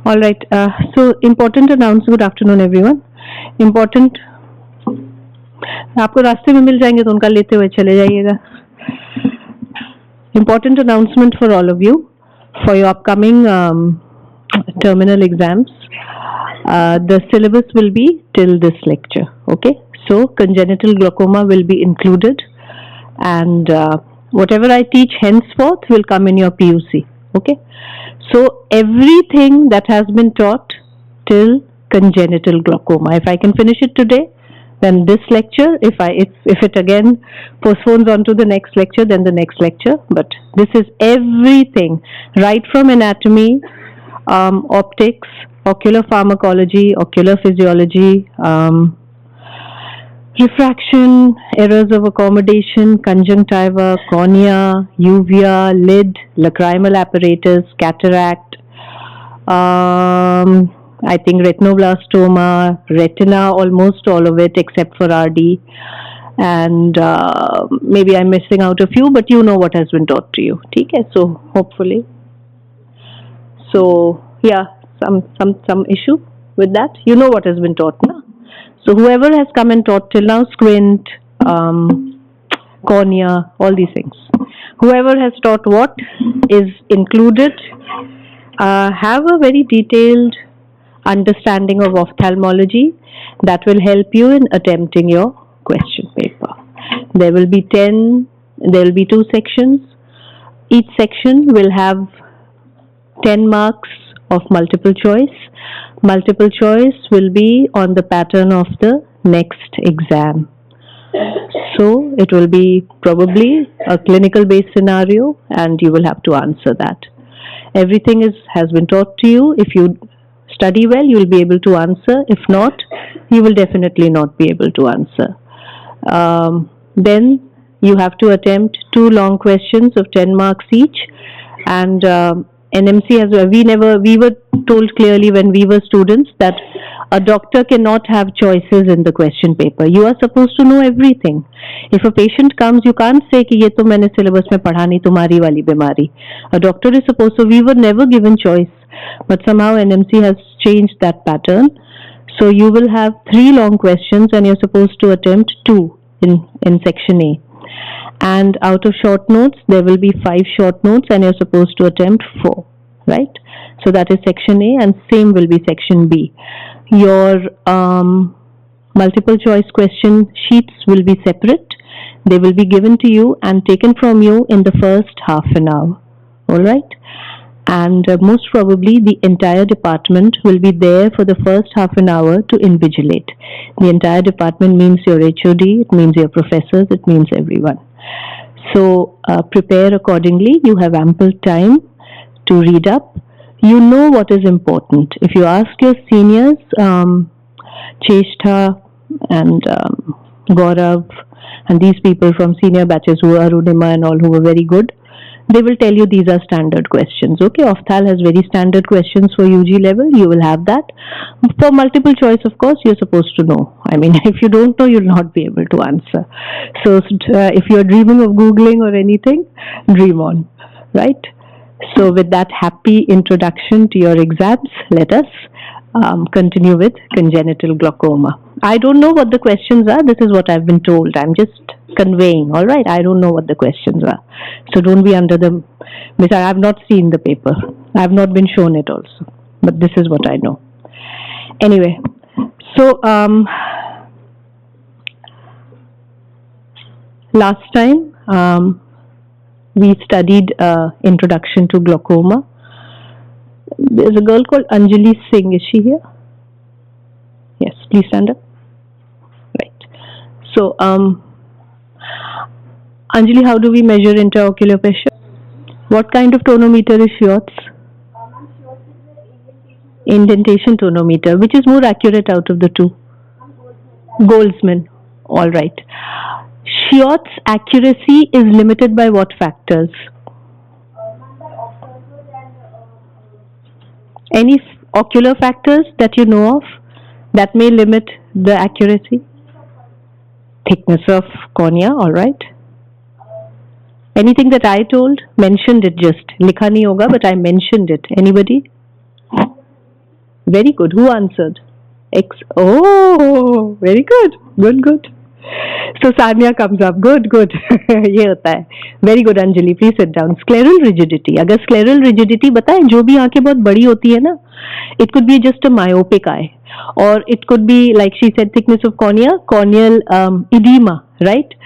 All right. So important announcement. Good afternoon, everyone. Important. आपको रास्ते में मिल जाएंगे तो उनका लेते हुए चले जाइएगा. Important announcement for all of you for your upcoming terminal exams. The syllabus will be till this lecture. Okay. So congenital glaucoma will be included, and whatever I teach henceforth will come in your PUC. Okay. So everything that has been taught till congenital glaucoma, if I can finish it today, then this lecture. If it again postpones on to the next lecture, then the next lecture. But this is everything, right from anatomy, optics, ocular pharmacology, ocular physiology, refraction, errors of accommodation, conjunctiva, cornea, uvea, lid, lacrimal apparatus, cataract, I think retinoblastoma, retina, almost all of it except for RD. And maybe I'm missing out a few, but you know what has been taught to you. Okay, so hopefully. So yeah, some issue with that. You know what has been taught now. So whoever has come and taught till now, squint, cornea, all these things. Whoever has taught what is included, have a very detailed understanding of ophthalmology that will help you in attempting your question paper. There will be 2 sections. Each section will have 10 marks of multiple choice. Multiple choice will be on the pattern of the next exam. So it will be probably a clinical based scenario and you will have to answer that. Everything has been taught to you. If you study well, you will be able to answer. If not, you will definitely not be able to answer. Then you have to attempt 2 long questions of 10 marks each, and NMC has we were told clearly when we were students that a doctor cannot have choices in the question paper. You are supposed to know everything. If a patient comes, you can't say कि ये तो मैंने syllabus में पढ़ा नहीं तुम्हारी वाली बीमारी. A doctor is supposed to. We were never given choice, but somehow NMC has changed that pattern. So you will have 3 long questions and you're supposed to attempt 2 in section A. And out of short notes, there will be 5 short notes and you're supposed to attempt 4, right? So that is section A, and same will be section B. Your multiple choice question sheets will be separate. They will be given to you and taken from you in the first half an hour, alright? And most probably the entire department will be there for the first half an hour to invigilate. The entire department means your HOD, it means your professors, it means everyone. So prepare accordingly. You have ample time to read up. You know what is important. If you ask your seniors, Cheshtha and Gaurav and these people from senior batches who are Arunima and all who were very good, they will tell you these are standard questions. Okay, Ophthal has very standard questions for UG level. You will have that. For multiple choice, of course, you're supposed to know. I mean, if you don't know, you'll not be able to answer. So if you're dreaming of Googling or anything, dream on, right? So with that happy introduction to your exams, let us continue with congenital glaucoma. I don't know what the questions are. This is what I've been told. I'm just conveying, all right? I don't know what the questions are. So don't be under the... I have not seen the paper. I have not been shown it also. But this is what I know. Anyway, so last time we studied Introduction to Glaucoma. There's a girl called Anjali Singh. Is she here? Yes, please stand up. Right. So, Anjali, how do we measure intraocular pressure? What kind of tonometer is Schiot's? Indentation tonometer. Which is more accurate out of the 2? Goldsman. All right. Schiot's accuracy is limited by what factors? Any ocular factors that you know of that may limit the accuracy? Thickness of cornea, all right. Anything that I told? Mentioned it just. Likha nahi hoga, but I mentioned it. Anybody? Very good. Who answered? X. Oh, very good. Good, good. So Sanya comes up. Good, good. ये होता है. Very good, Anjali. Please sit down. Scleral rigidity. अगर scleral rigidity बताएं, जो भी आंखें बहुत बड़ी होती है ना, it could be just a myopic eye, or it could be like she said, thickness of cornea, corneal edema, right?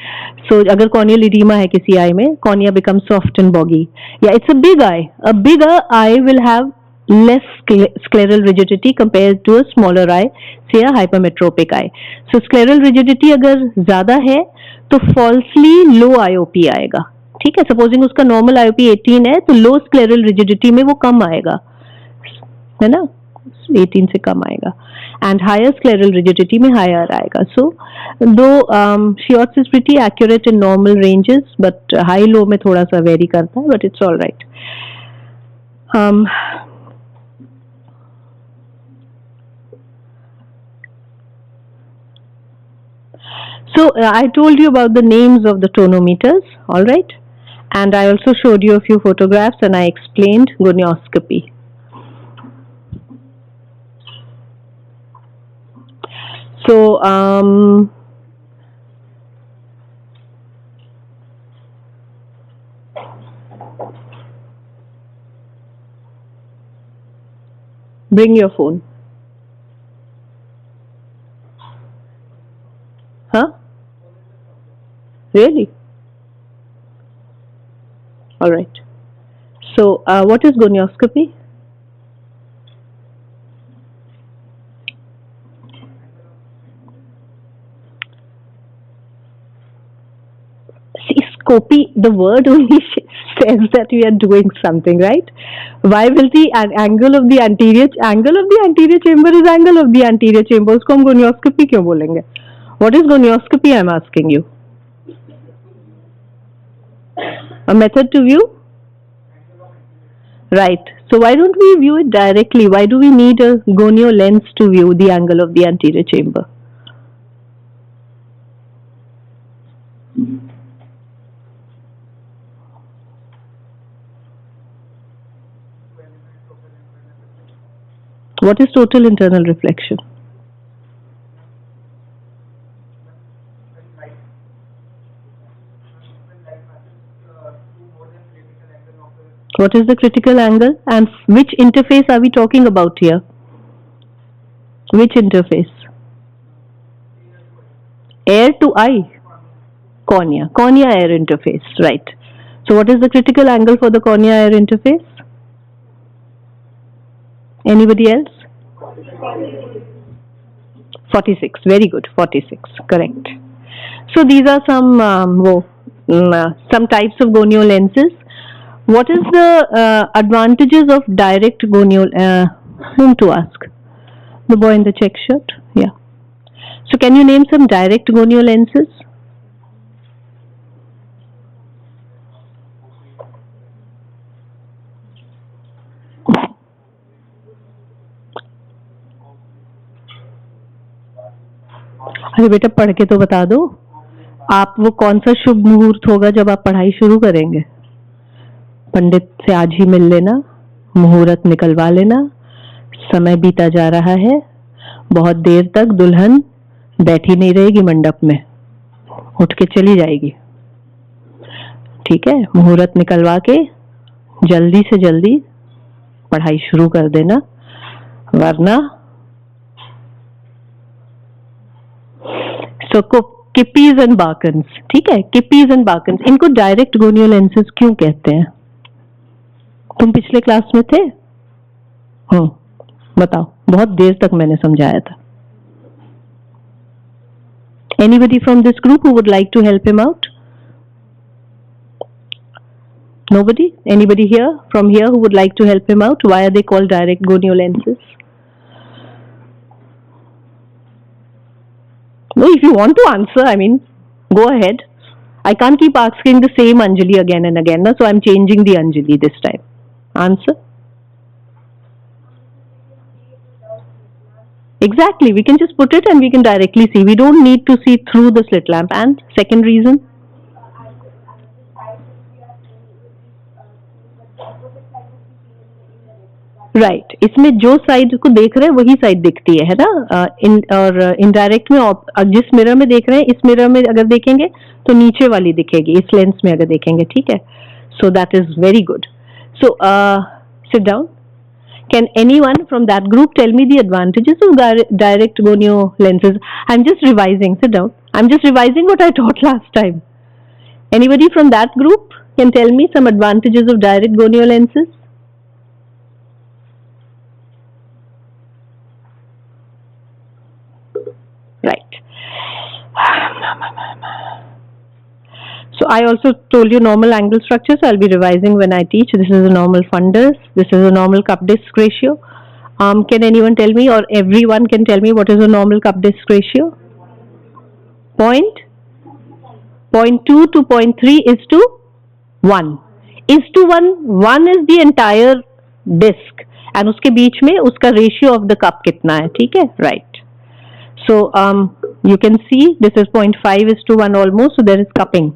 So अगर corneal edema है किसी eye में, cornea becomes soft and boggy. Yeah, it's a big eye. A bigger eye will have less scleral rigidity compared to a smaller eye, say a hypermetropic eye. So scleral rigidity अगर ज़्यादा है तो falsely low IOP आएगा. ठीक है, supposing उसका normal IOP 18 है तो लो स्क्लेरल रिजिडिटी में वो कम आएगा, है ना, 18 से कम आएगा, एंड हायर स्क्लेरल रिजिडिटी में हायर आएगा. सो दो Schiotz is pretty accurate in normal ranges, but high low में थोड़ा सा वेरी करता है, but it's all right. So I told you about the names of the tonometers, all right, and I also showed you a few photographs and I explained gonioscopy. So bring your phone. Huh? Really? All right. So, what is gonioscopy? See, scopy, the word only says that we are doing something, right? Why will the angle of the anterior chamber is angle of the anterior chamber? उसको हम gonioscopy क्यों बोलेंगे? What is gonioscopy? I'm asking you. A method to view? Right. So why don't we view it directly? Why do we need a gonio lens to view the angle of the anterior chamber? What is total internal reflection? What is the critical angle, and which interface are we talking about here? Which interface? Air to eye? Cornea. Cornea air interface, right. So what is the critical angle for the cornea air interface? Anybody else? 46. Very good. 46. Correct. So these are some types of gonio lenses. What is the advantages of direct gonio? Whom to ask? The boy in the check shirt? Yeah. So can you name some direct gonio lenses? अरे बेटा पढ़ के तो बता दो. आप वो कौन सा शुभ मुहूर्त होगा जब आप पढ़ाई शुरू करेंगे? पंडित से आज ही मिल लेना, मुहूर्त निकलवा लेना. समय बीता जा रहा है, बहुत देर तक दुल्हन बैठी नहीं रहेगी मंडप में, उठ के चली जाएगी. ठीक है, मुहूर्त निकलवा के जल्दी से जल्दी पढ़ाई शुरू कर देना, वरना किपीज एंड बार्कन्स. ठीक है, किपीज एंड बार्कन्स, इनको डायरेक्ट गोनियो लेंसेज क्यों कहते हैं? तुम पिछले क्लास में थे? बताओ, बहुत देर तक मैंने समझाया था. Anybody from this group who would like to help him out? Nobody? Anybody here from here who would like to help him out? Why are they called direct gonio lenses? No, if you want to answer, I mean, go ahead. I can't keep asking the same Anjali again and again, so I'm changing the Anjali this time. Answer. Exactly, we can just put it and we can directly see. We don't need to see through the slit lamp. And second reason? Right इसमें जो side को देख रहे हैं वही side दिखती है ना। और इनडायरेक्ट में जिस मिरर में देख रहे हैं इस मिरर में अगर देखेंगे तो नीचे वाली दिखेगी इस लेंस में अगर देखेंगे, ठीक है। So that is very good. So sit down. Can anyone from that group tell me the advantages of direct gonio lenses? I'm just revising. Sit down. I'm just revising what I taught last time. Anybody from that group can tell me some advantages of direct gonio lenses? Right. So I also told you normal angle structure, so I'll be revising when I teach. This is a normal fundus. This is a normal cup disc ratio. Can anyone tell me, or everyone can tell me, what is a normal cup disc ratio? 0.2 to 0.3 is to 1. Is to 1. 1 is the entire disc. And उसके बीच में उसका ratio of the cup कितना है, ठीक है? Right. So you can see this is 0.5 is to 1 almost, so there is cupping,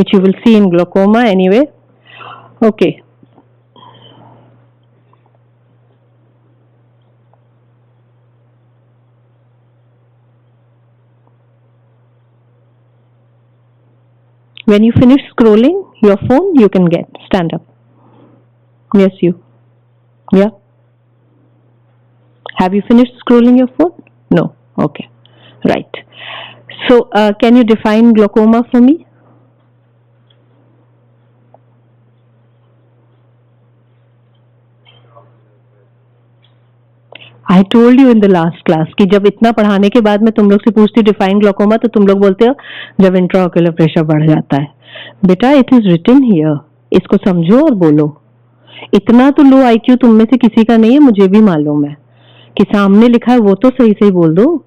which you will see in glaucoma anyway. Okay. When you finish scrolling your phone, you can stand up. Yes, you. Yeah. Have you finished scrolling your phone? No. Okay. Right. So, can you define glaucoma for me? I told you in the last class कि जब इतना पढ़ाने के बाद मैं तुम लोग से पूछती डिफाइन ग्लोकोमा तो तुम लोग बोलते हो जब इंट्राओक्यूलर प्रेशर बढ़ जाता है। बेटा इट इज रिटन हियर, इसको समझो और बोलो। इतना तो लो आईक्यू तुम में से किसी का नहीं है, मुझे भी मालूम है कि सामने लिखा है वो तो सही सही बोल दो।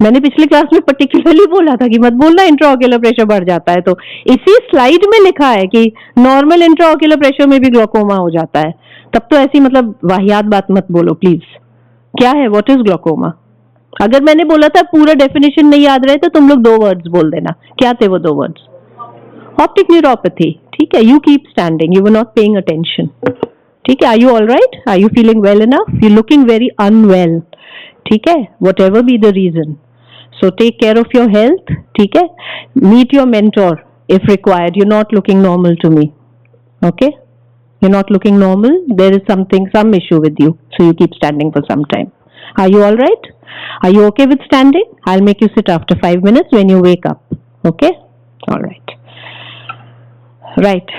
मैंने पिछले क्लास में पर्टिकुलरली बोला था कि मत बोलना इंट्राओक्यूलर प्रेशर बढ़ जाता है, तो इसी स्लाइड में लिखा है कि नॉर्मल इंट्राओक्यूलर प्रेशर में भी ग्लोकोमा हो जाता है। तब तो ऐसी मतलब वाहियात बात मत बोलो प्लीज। क्या है, व्हाट इज ग्लोकोमा? अगर मैंने बोला था पूरा डेफिनेशन नहीं याद रहे तो तुम लोग 2 वर्ड्स बोल देना। क्या थे वो 2 वर्ड्स? ऑप्टिक न्यूरोपैथी, ठीक है। You keep standing, you were not paying attention, ठीक है। Are you all right? Are you feeling well enough? You looking very unwell, ठीक है। Whatever be the reason, so take care of your health, ठीक है। Meet your mentor if required. You're not looking normal to me, okay? You're not looking normal. There is some issue with you, so you keep standing for some time. Are you all right? Are you okay with standing? I'll make you sit after 5 minutes when you wake up, okay? All right. Right.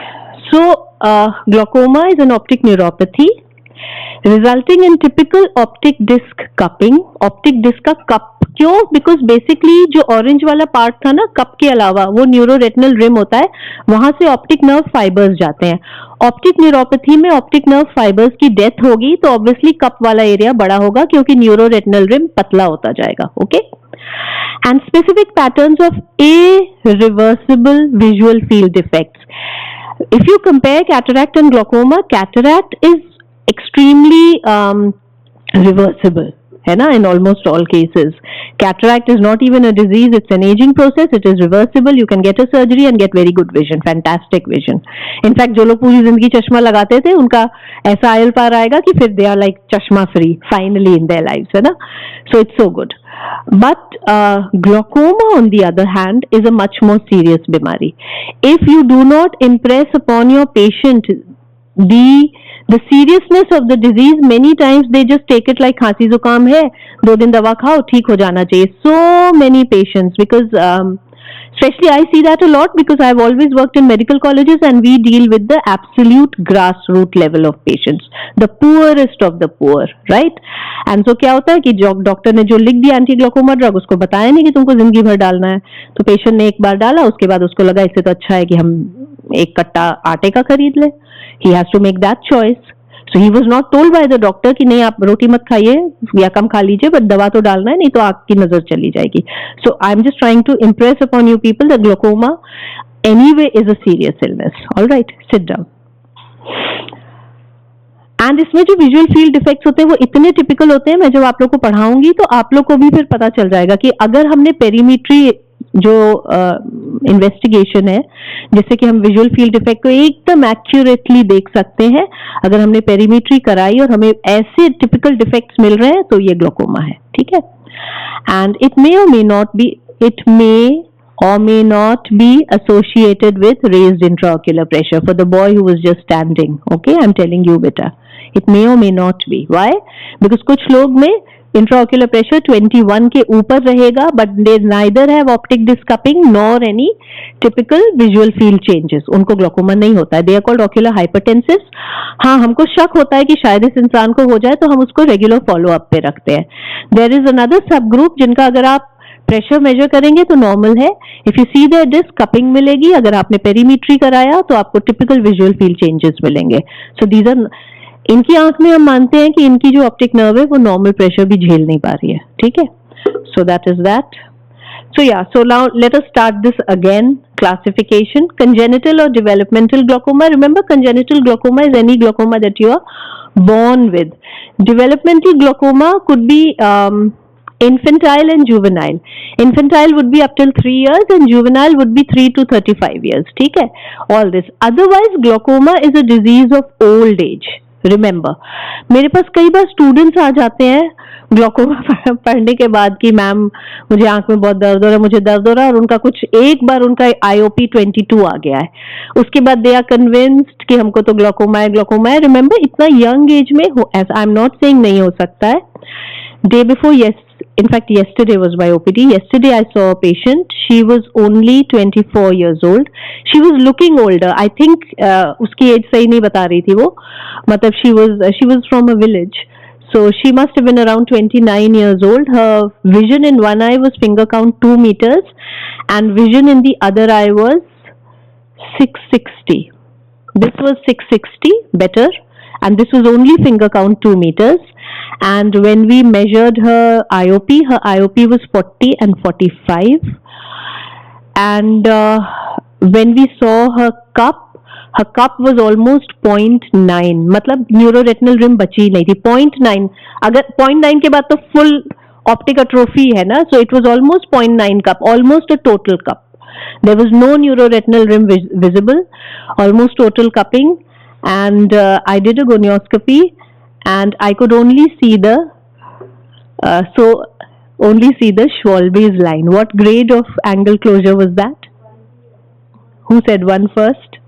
So, glaucoma is an optic neuropathy resulting in typical optic disc cupping. Optic disc का cup क्यों? Because basically जो orange वाला part था ना cup के अलावा वो न्यूरोरेटिनल rim होता है, वहां से ऑप्टिक नर्व फाइबर्स जाते हैं। ऑप्टिक न्यूरोपैथी में ऑप्टिक नर्व फाइबर्स की डेथ होगी तो ऑब्वियसली कप वाला एरिया बड़ा होगा क्योंकि न्यूरोरेटिनल रिम पतला होता जाएगा, okay. And specific patterns of irreversible visual field defects. If you compare cataract and glaucoma, cataract is extremely reversible, है ना, in almost all cases. Cataract is not even a disease, it's an aging process, it is reversible, you can get a surgery and get very good vision, fantastic vision. In fact, जो लोग पूरी जिंदगी चश्मा लगाते थे उनका ऐसा oil पार आएगा कि फिर they are like चश्मा free finally in their lives, है ना. So it's so good. But glaucoma on the other hand is a much more serious बीमारी. If you do not impress upon your patient the seriousness of the disease, many times they just take it like खांसी जुकाम है, 2 दिन दवा खाओ ठीक हो जाना चाहिए. So many patients, because especially I see that a lot because I've always worked in medical colleges and we deal with the absolute grassroots level of patients, the poorest of the poor, right? And so क्या होता है कि doctor ने जो लिख दिया anti glaucoma drug उसको बताया नहीं कि तुमको जिंदगी भर डालना है, तो पेशेंट ने एक बार डाला, उसके बाद उसको लगा इससे तो अच्छा है कि हम एक कट्टा आटे का खरीद ले. He has to make that choice. So he was not told by the doctor कि नहीं आप रोटी मत खाइए या कम खा लीजिए, बट दवा तो डालना है नहीं तो आपकी नजर चली जाएगी. So I'm just trying to impress upon you people that glaucoma anyway is a serious illness. All right, sit down. And इसमें जो विजुअल फील्ड डिफेक्ट्स होते हैं वो इतने टिपिकल होते हैं, मैं जब आप लोग को पढ़ाऊंगी तो आप लोग को भी फिर पता चल जाएगा कि अगर हमने पेरीमेट्री जो इन्वेस्टिगेशन है जिससे कि हम विजुअल फील्ड इफेक्ट को एकदम एक्यूरेटली देख सकते हैं। अगर हमने पेरीमेट्री कराई और हमें ऐसे टिपिकल डिफेक्ट्स मिल रहे हैं तो ये ग्लोकोमा है, ठीक है। एंड इट मे और may not be, it may or may not be associated with raised intraocular pressure for the boy who was just standing. Okay, I'm telling you beta, it may or may not be. Why? Because कुछ लोग में intraocular pressure 21 के ऊपर रहेगा, but they neither have optic disc cupping nor any typical visual field changes. उनको glaucoma नहीं होता है। They are called ocular hypertensives. हाँ, हमको शक होता है कि शायद इस इंसान को हो जाए तो हम उसको रेगुलर फॉलो अप पे रखते हैं। There is another subgroup जिनका अगर आप प्रेशर मेजर करेंगे तो नॉर्मल है। If you see the disc cupping मिलेगी, अगर आपने पेरीमेट्री कराया तो आपको टिपिकल विजुअल फील्ड चेंजेस मिलेंगे। सो दीज आर, इनकी आंख में हम मानते हैं कि इनकी जो ऑप्टिक नर्व है वो नॉर्मल प्रेशर भी झेल नहीं पा रही है, ठीक है। So that is that. So yeah, so now let us start this again. Classification: congenital or developmental glaucoma. Remember, congenital glaucoma is any glaucoma that you are born with. Developmental glaucoma could be infantile and juvenile. Infantile would be up till 3 years and juvenile would be 3 to 35 years. ठीक है, all this. Otherwise, glaucoma is a disease of old age. Remember, मेरे पास कई बार students आ जाते हैं glaucoma पढ़ने के बाद कि मैम मुझे आंख में बहुत दर्द हो रहा है, मुझे दर्द हो रहा है, और उनका कुछ एक बार उनका IOP 22 आ गया है, उसके बाद दे आर कन्विंस्ड कि हमको तो ग्लोकोमा है, ग्लोकोमा है। रिमेंबर, इतना यंग एज में हो, आई एम नॉट सेइंग नहीं हो सकता है। Day before, yes, in fact yesterday was my OPD. Yesterday I saw a patient. She was only 24 years old. She was looking older. I think उसकी as सही नहीं बता रही थी वो, मतलब she was from a village. So she must have been around 29 years old. Her vision in one eye was finger count 2 meters and vision in the other eye was 660. This was 660, better, and this was only finger count 2 meters. And when we measured her IOP was 40 and 45. And when we saw her cup was almost 0.9. मतलब न्यूरोरेटिनल rim बची नहीं थी, 0.9। अगर 0.9 के बाद तो full optic atrophy है ना, so it was almost 0.9 cup, almost a total cup. There was no neuroretinal rim visible, almost total cupping. And I did a gonioscopy. And I could only see the Schwalbe's line. What grade of angle closure was that? Who said 1 first?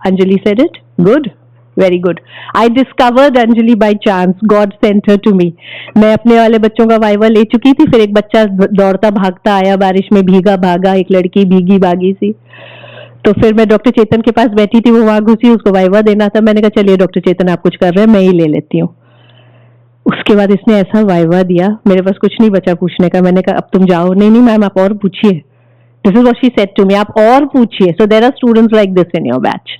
Anjali said it. Good, very good. I discovered Anjali by chance. God sent her to me. मैं अपने वाले बच्चों का viva ले चुकी थी, फिर एक बच्चा दौड़ता भागता आया, बारिश में भीगा भागा, एक लड़की भीगी भागी सी, तो फिर मैं डॉक्टर चेतन के पास बैठी थी, वो वहां घुसी, उसको वाइवा देना था। मैंने कहा चलिए डॉक्टर चेतन आप कुछ कर रहे हैं, मैं ही ले लेती हूँ। उसके बाद इसने ऐसा वाइवा दिया, मेरे पास कुछ नहीं बचा पूछने का। मैंने कहा अब तुम जाओ। नहीं नहीं मैम आप और पूछिए। This is what she said to me, आप और पूछिए। So there are students like this in your batch.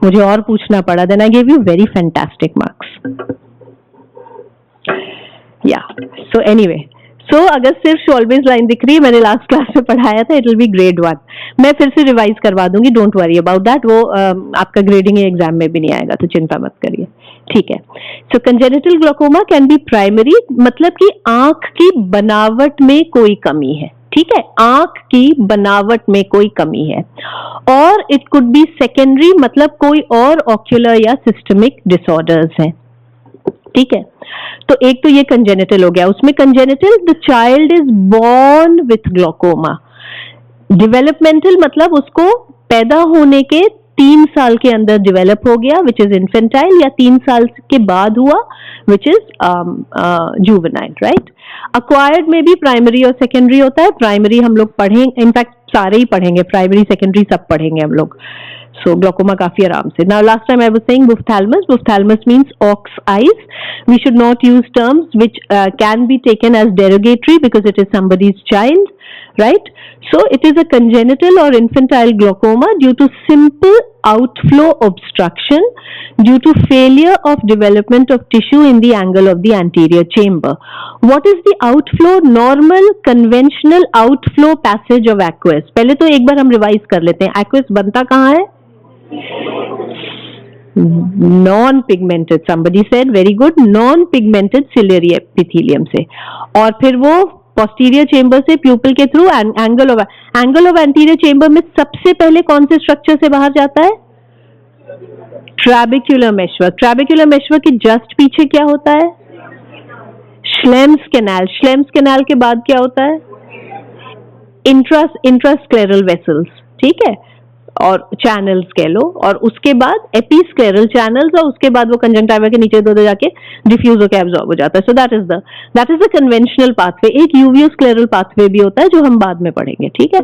मुझे और पूछना पड़ा। Then I give you very fantastic marks. या सो एनीवे, सो अगर सिर्फ शॉल्बेज लाइन दिख रही है, मैंने लास्ट क्लास में पढ़ाया था, इट विल बी ग्रेड 1। मैं फिर से रिवाइज करवा दूंगी, डोंट वरी अबाउट दैट। वो आपका ग्रेडिंग एग्जाम में भी नहीं आएगा, तो चिंता मत करिए, ठीक है। So congenital glaucoma can be primary, मतलब कि आंख की बनावट में कोई कमी है, ठीक है, आंख की बनावट में कोई कमी है। और इट कुड बी सेकेंडरी, मतलब कोई और ऑक्यूलर या सिस्टमिक डिसऑर्डर्स हैं, ठीक है। तो एक तो ये कंजेनिटल हो गया। उसमें congenital, the child is born with glaucoma. Developmental मतलब उसको पैदा होने के 3 साल के अंदर डेवलप हो गया, विच इज इन्फेंटाइल, या 3 साल के बाद हुआ, which is juvenile, right. Acquired में भी प्राइमरी और सेकेंडरी होता है। प्राइमरी हम लोग पढ़ेंगे, इनफैक्ट सारे ही पढ़ेंगे, प्राइमरी सेकेंडरी सब पढ़ेंगे हम लोग। So glaucoma काफी आराम से। Now last time I was saying ophthalmos. Ophthalmos means ox eyes. We should not use terms which can be taken as derogatory because it is somebody's child, right? So it is a congenital or infantile glaucoma due to simple outflow obstruction due to failure of development of tissue in the angle of the anterior chamber. What is the outflow? Normal conventional outflow passage of aqueous. पहले तो एक बार हम revise कर लेते हैं। aqueous बनता कहाँ है? Non-pigmented, somebody said, very good, non-pigmented ciliary epithelium से, और फिर वो पोस्टीरियर चेंबर से प्यूपल के through angle of anterior chamber में सबसे पहले कौन से स्ट्रक्चर से बाहर जाता है? ट्रैबेक्युलर मेशवर्क। ट्रैबेक्युलर मेशवर्क के जस्ट पीछे क्या होता है? श्लेम्स कैनाल। श्लेम्स कैनाल के बाद क्या होता है? इंट्रास्क्लेरल वेसल्स, ठीक है, और चैनल्स कह लो, और उसके बाद एपीस्क्लेरल चैनल्स, और उसके बाद वो कंजंक्टिवा के नीचे दो जाके डिफ्यूज होकर एब्जॉर्ब हो जाता है। So that is the conventional pathway. एक यूवियोस्क्लेरल पाथवे भी होता है जो हम बाद में पढ़ेंगे, ठीक है।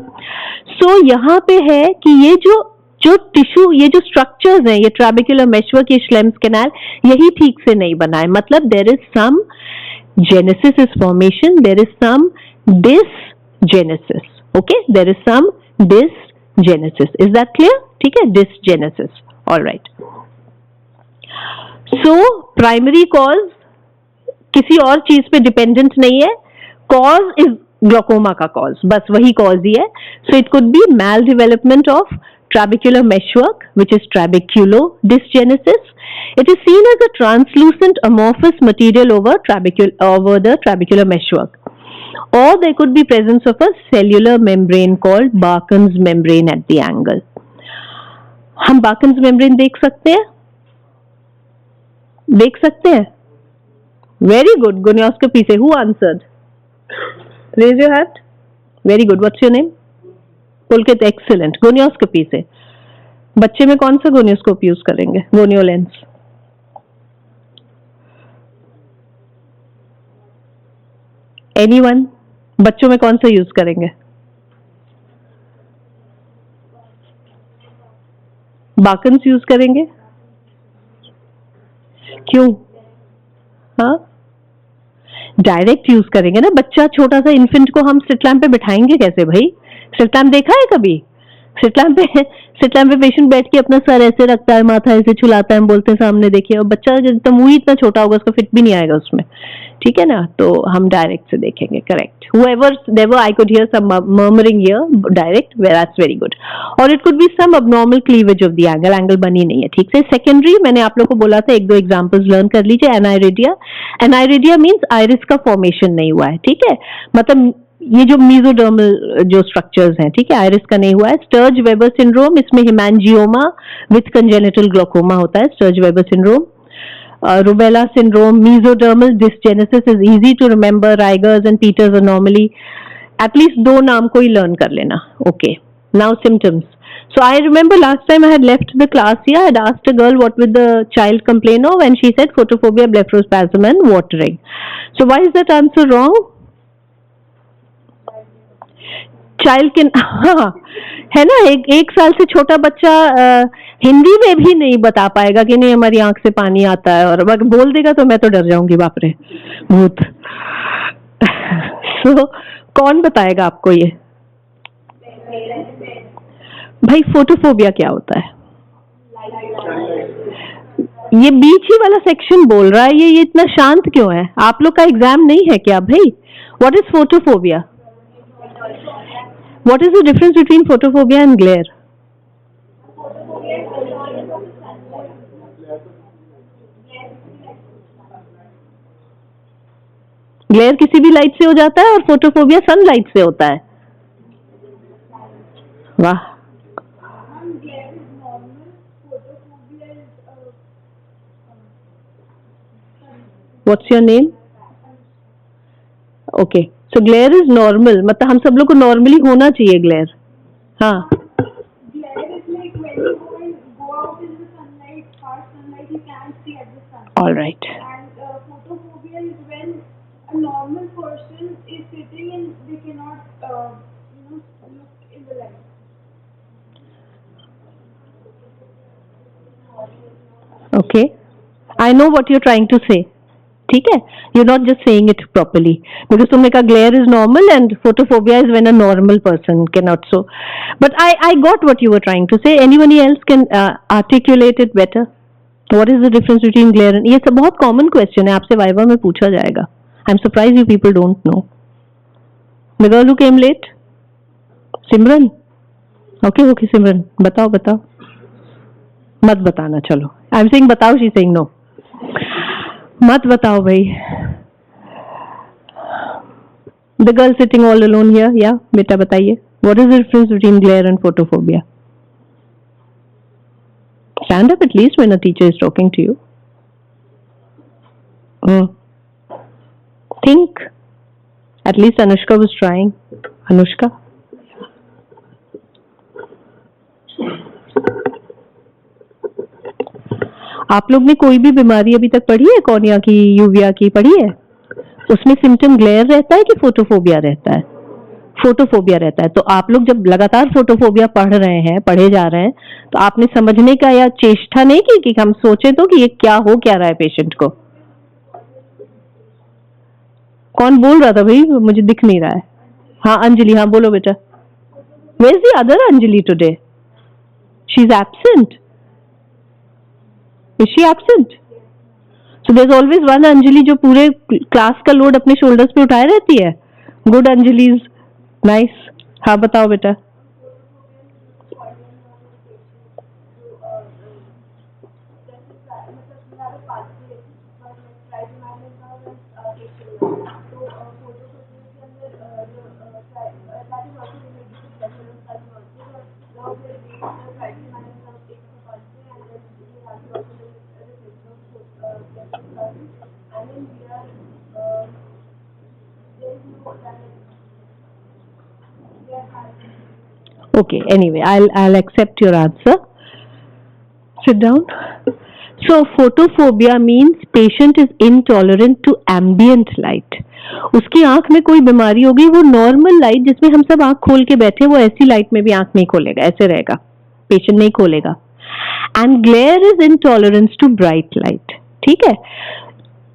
सो यहाँ पे है कि ये जो टिश्यू, ये जो स्ट्रक्चर्स हैं, ये ट्रैबेक्युलर मेशवर्क, ये श्लेम्स कैनाल, यही ठीक से नहीं बना है। मतलब there is some genesis is formation, there is some dysgenesis, okay, there is some dysgenesis. Is that clear? ठीक है, dysgenesis, all right. So primary cause किसी और चीज पे डिपेंडेंट नहीं है, कॉज इज ग्लोकोमा का कॉज, बस वही कॉज ही है। So it could be mal development of trabecular meshwork, which is trabeculodysgenesis. It is seen as a translucent amorphous material over the trabecular meshwork. Or there could be presence of a cellular membrane called Barkan's membrane at the angle. हम Barkan's membrane देख सकते हैं? देख सकते हैं? Very good. Gonioscopy से who answered? Raise your hand. Very good. What's your name? Pulkit, excellent. Gonioscopy से। बच्चे में कौन सा गोनियोस्कोप यूज करेंगे? Gonio lens. एनीवन? बच्चों में कौन सा यूज करेंगे? बार्कन्स यूज करेंगे? क्यों? हाँ, डायरेक्ट यूज करेंगे ना। बच्चा छोटा सा इन्फेंट को हम स्लिट लैम्प पे बिठाएंगे कैसे भाई? स्लिट लैम्प देखा है कभी? स्लिट लैम्प पे पेशेंट बैठ के अपना सर ऐसे रखता है, माथा ऐसे छुलाता है, हम बोलते हैं सामने देखिए, और बच्चा जितना मुंह ही इतना छोटा होगा उसका फिट भी नहीं आएगा उसमें, ठीक है ना। तो हम डायरेक्ट से देखेंगे, correct. whoever I could hear some murmuring here, direct, that's very good. और it could be some abnormal cleavage of the angle, angle बनी नहीं है ठीक से। सेकेंडरी, मैंने आप लोग को बोला था, एक दो एग्जांपल्स लर्न कर लीजिए। एनाइरेडिया। एनाइरेडिया मींस आइरिस का फॉर्मेशन नहीं हुआ है, ठीक है, मतलब ये जो मीजोडर्मल जो स्ट्रक्चर्स हैं, ठीक है, आइरिस का नहीं हुआ है। स्टर्ज वेबर सिंड्रोम, इसमें हिमैंजियोमा विथ कंजेनिटल ग्लोकोमा होता है, Sturge Weber syndrome. Rubella syndrome, mesodermal dysgenesis is easy to remember, Rieger's and Peters anomaly. At least दो नाम को ही लर्न कर लेना, okay. Now symptoms. So I remember last time I had left the class here, I had asked a girl what would the child complain of, and she said photophobia, blepharospasm and watering. So why is that answer wrong? Child के हाँ है ना, एक साल से छोटा बच्चा हिंदी में भी नहीं बता पाएगा कि नहीं हमारी आंख से पानी आता है, और अगर बोल देगा तो मैं तो डर जाऊंगी, बाप रे भूत। so, कौन बताएगा आपको ये? भाई फोटोफोबिया क्या होता है? ये बीच ही वाला सेक्शन बोल रहा है, ये इतना शांत क्यों है? आप लोग का एग्जाम नहीं है क्या भाई? What is photophobia? What is the difference between photophobia and glare? Glare किसी भी लाइट से हो जाता है और फोटोफोबिया सनलाइट से होता है। वाह, What's your name? Okay, so glare is normal, मतलब हम सब लोग को नॉर्मली होना चाहिए ग्लेयर। हाँ, glare is like when you go out in the sunlight, harsh sunlight, you can't see at the sun. All right. And photophobia is when a normal person is sitting and they cannot, look in the light. Okay, I know what you're trying to say. ठीक है, you're not just saying it properly, because तुमने कहा glare is normal and photophobia is when a normal person cannot so. But I got what you were trying to say. Anybody else can articulate it better? What is the difference between glare and? ये सब बहुत common question है, आपसे viva में पूछा जाएगा. I'm surprised you people don't know. The girl who came late, Simran. Okay, Simran, बताओ. मत बताना, चलो. I'm saying बताओ, she's saying no. मत बताओ भाई, The girl sitting all alone here, yeah, बेटा बताइए, what is the difference between glare and photophobia? Stand up at least when a teacher is talking to you. Think. At least Anushka was trying. Anushka? आप लोग ने कोई भी बीमारी अभी तक पढ़ी है? कॉर्निया की, यूविया की पढ़ी है? उसमें सिम्टम ग्लेयर रहता है कि फोटोफोबिया रहता है? फोटोफोबिया रहता है। तो आप लोग जब लगातार फोटोफोबिया पढ़े जा रहे हैं, तो आपने समझने का या चेष्टा नहीं की कि हम सोचे तो कि ये क्या हो क्या रहा है पेशेंट को? कौन बोल रहा था भाई? मुझे दिख नहीं रहा है। हाँ अंजलि, हाँ बोलो बेटा। Where is the other Anjali today? She's absent. Is she absent? So there's always one Anjali जो पूरे क्लास का लोड अपने शोल्डर्स पे उठाए रहती है। Good Anjalis, nice. हाँ बताओ बेटा। Okay, anyway, I'll accept your answer. Sit down. So photophobia means patient is intolerant to ambient light. उसकी आंख में कोई बीमारी होगी, वो नॉर्मल लाइट जिसमें हम सब आंख खोल के बैठे, वो ऐसी लाइट में भी आंख नहीं खोलेगा, ऐसे रहेगा, पेशेंट नहीं खोलेगा. And glare is intolerance to bright light. ठीक है,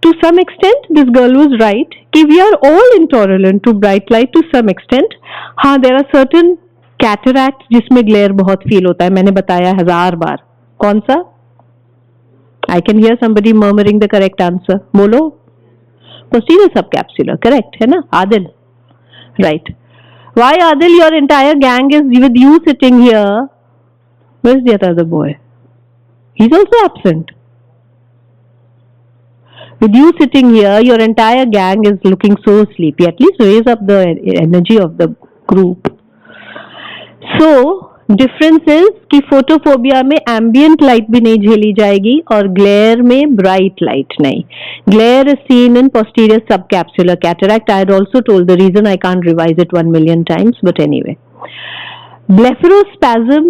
to some extent this girl was right कि we are all intolerant to bright light to some extent. हाँ, there are certain cataracts जिसमें glare बहुत फील होता है, मैंने बताया 1000 बार. कौन सा? I can hear somebody murmuring the correct answer. बोलो. Posterior subcapsular, correct है ना? Adil, right. Why Adil, your entire gang is with you sitting here? Where's the other boy? He's also absent. With you sitting here, your entire gang is looking so sleepy. At least raise up the energy of the group. So, difference is कि photophobia में ambient light भी नहीं झेली जाएगी और glare में bright light नहीं. Glare is seen in posterior subcapsular cataract. I had also told the reason. I can't revise it 1 million times, but anyway. Blepharospasm,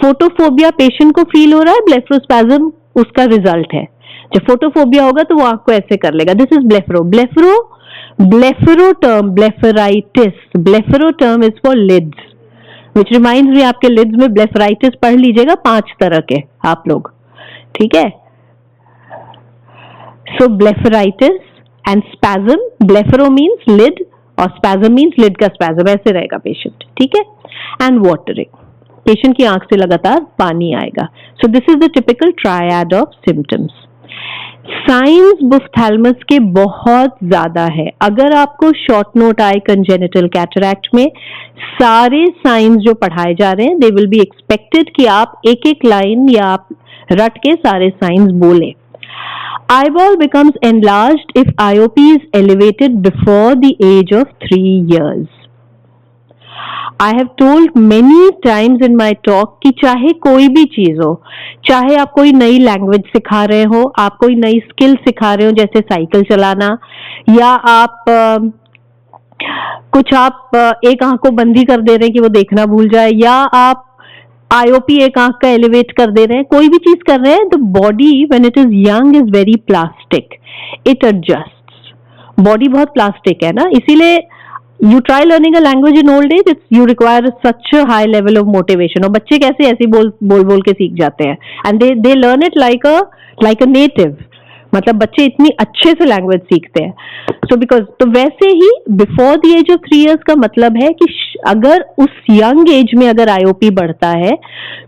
photophobia patient को feel हो रहा है, blepharospasm उसका result है. जब फोटोफोबिया होगा तो वो आंख को ऐसे कर लेगा. This is blepharo. Blepharo term, blepharitis, blepharo term is for lids, which reminds me आपके लिड्स में ब्लेफराइटिस पढ़ लीजिएगा, 5 तरह के आप लोग. ठीक है, so blepharitis and spasm. Blepharo means lid और स्पैज्म मीन्स लिड का स्पैज्म, ऐसे रहेगा पेशेंट. ठीक है, एंड वाटरिंग, पेशेंट की आंख से लगातार पानी आएगा. So this is the typical triad of symptoms. Signs buphthalmos के बहुत ज्यादा है. अगर आपको शॉर्ट नोट आए कंजेनिटल कैटरैक्ट में, सारे साइंस जो पढ़ाए जा रहे हैं, दे विल बी एक्सपेक्टेड कि आप एक एक लाइन या आप रट के सारे साइंस बोले. eyeball becomes enlarged if IOP is elevated before the age of 3 years. I have told many times in my talk कि चाहे कोई भी चीज हो, चाहे आप कोई नई लैंग्वेज सिखा रहे हो, आप कोई नई स्किल सिखा रहे हो जैसे साइकिल चलाना, या आप कुछ आप एक आंख को बंदी कर दे रहे हैं कि वो देखना भूल जाए, या आप IOP एक आंख का एलिवेट कर दे रहे हैं, कोई भी चीज कर रहे हैं, the body when it is young is very plastic, it adjusts. Body बहुत प्लास्टिक है ना, इसीलिए you try learning a language in old age, you require such a high level of motivation. और बच्चे कैसे ऐसे बोल के सीख जाते हैं, and they learn it like a native. मतलब बच्चे इतनी अच्छे से लैंग्वेज सीखते हैं. So because तो वैसे ही before the age of 3 years का मतलब है कि अगर उस यंग एज में अगर IOP बढ़ता है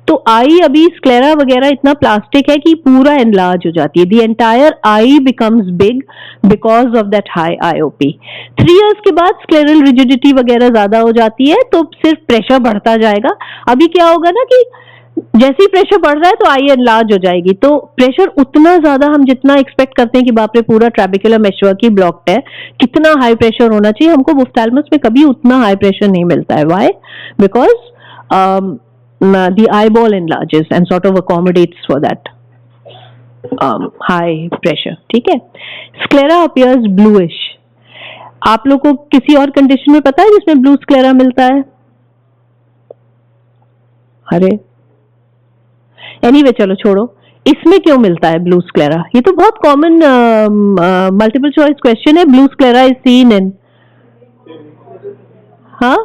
तो आई, अभी स्क्लेरा वगैरह इतना प्लास्टिक है कि पूरा एनलार्ज हो जाती है. The entire I becomes big because of that high IOP. 3 years के बाद स्क्लेरल रिजिडिटी वगैरह ज्यादा हो जाती है, तो सिर्फ प्रेशर बढ़ता जाएगा. अभी क्या होगा ना कि जैसे ही प्रेशर बढ़ रहा है तो आई एनलार्ज हो जाएगी। तो प्रेशर उतना ज्यादा हम जितना एक्सपेक्ट करते हैं कि बाप रे पूरा ट्रेबिकुलर मेशवर्की ब्लॉक्ड है, कितना हाई प्रेशर होना चाहिए, हमको ऑप्थेल्मस में कभी उतना हाई प्रेशर नहीं मिलता है। Why? Because the eyeball enlarges and sort of accommodates for that high pressure. ठीक है। Sclera appears bluish. आप लोग को किसी और कंडीशन में पता है जिसमें ब्लू स्क्लेरा मिलता है? अरे एनीवे चलो छोड़ो, इसमें क्यों मिलता है ब्लू स्क्लेरा? ये तो बहुत कॉमन मल्टीपल चॉइस क्वेश्चन है। Blue sclera is seen in, हाँ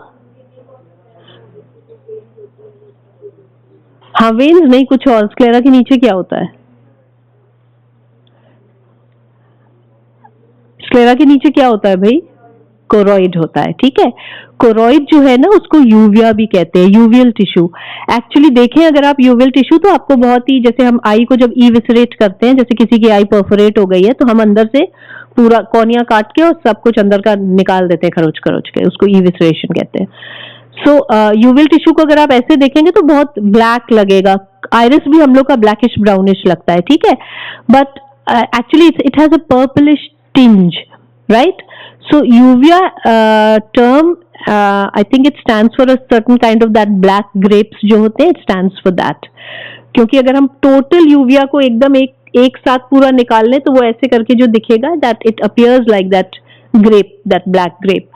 वेन्स नहीं, कुछ और। स्क्लेरा के नीचे क्या होता है? स्क्लेरा के नीचे क्या होता है भाई? कोरोइड होता है। ठीक है, कोरोइड जो है ना उसको यूविया भी कहते हैं, यूवियल टिश्यू। एक्चुअली देखें अगर आप यूवियल टिश्यू तो आपको बहुत ही, जैसे हम आई को जब इविसरेट करते हैं, जैसे किसी की आई परफोरेट हो गई है तो हम अंदर से पूरा कॉर्निया काट के और सब कुछ अंदर का निकाल देते हैं खरोच खरोच के, उसको इविसरेशन कहते हैं। सो यूवियल टिश्यू को अगर आप ऐसे देखेंगे तो बहुत ब्लैक लगेगा, आइरिस भी हम लोग का ब्लैकिश ब्राउनिश लगता है। ठीक है, but actually it has a purplish tinge, right? So uvea term, I think it stands for a certain kind of that black grapes जो होते हैं, it stands for that. क्योंकि अगर हम total uvea को एकदम एक साथ पूरा निकाल लें तो वो ऐसे करके जो दिखेगा, that it appears like that grape, that black grape.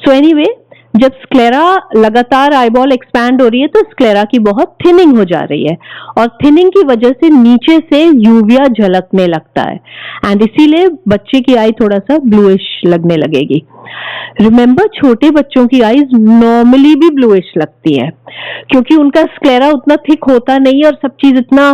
So anyway, जब स्क्लेरा लगातार आईबॉल एक्सपैंड हो रही है तो स्क्लेरा की बहुत थिनिंग हो जा रही है, और थिनिंग की वजह से नीचे से यूविया झलकने लगता है, एंड इसीलिए बच्चे की आई थोड़ा सा ब्लूइश लगने लगेगी। रिमेंबर, छोटे बच्चों की आईज नॉर्मली भी ब्लूइश लगती है क्योंकि उनका स्क्लेरा उतना थिक होता नहीं और सब चीज इतना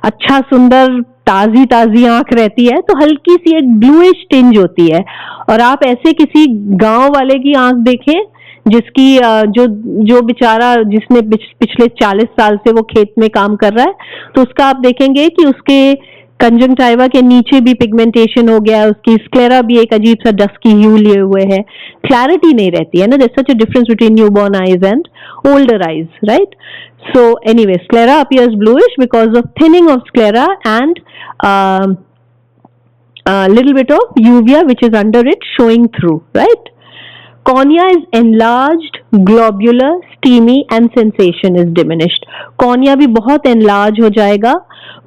अच्छा सुंदर ताजी ताजी आंख रहती है, तो हल्की सी एक ब्लूइश टिंज होती है। और आप ऐसे किसी गांव वाले की आंख देखें जिसकी जो बेचारा, जिसने पिछले 40 साल से वो खेत में काम कर रहा है, तो उसका आप देखेंगे कि उसके कंजंक्टिवा के नीचे भी पिगमेंटेशन हो गया है, उसकी स्क्लेरा भी एक अजीब सा डस्की ह्यू लिए हुए है, क्लैरिटी नहीं रहती है ना। There such a difference between newborn eyes and older eyes, right? So anyway, sclera appears bluish because of thinning of sclera and little bit of uvea which is under it showing through, right? Cornea is enlarged, globular, steamy and sensation is diminished. Cornea भी बहुत enlarge हो जाएगा।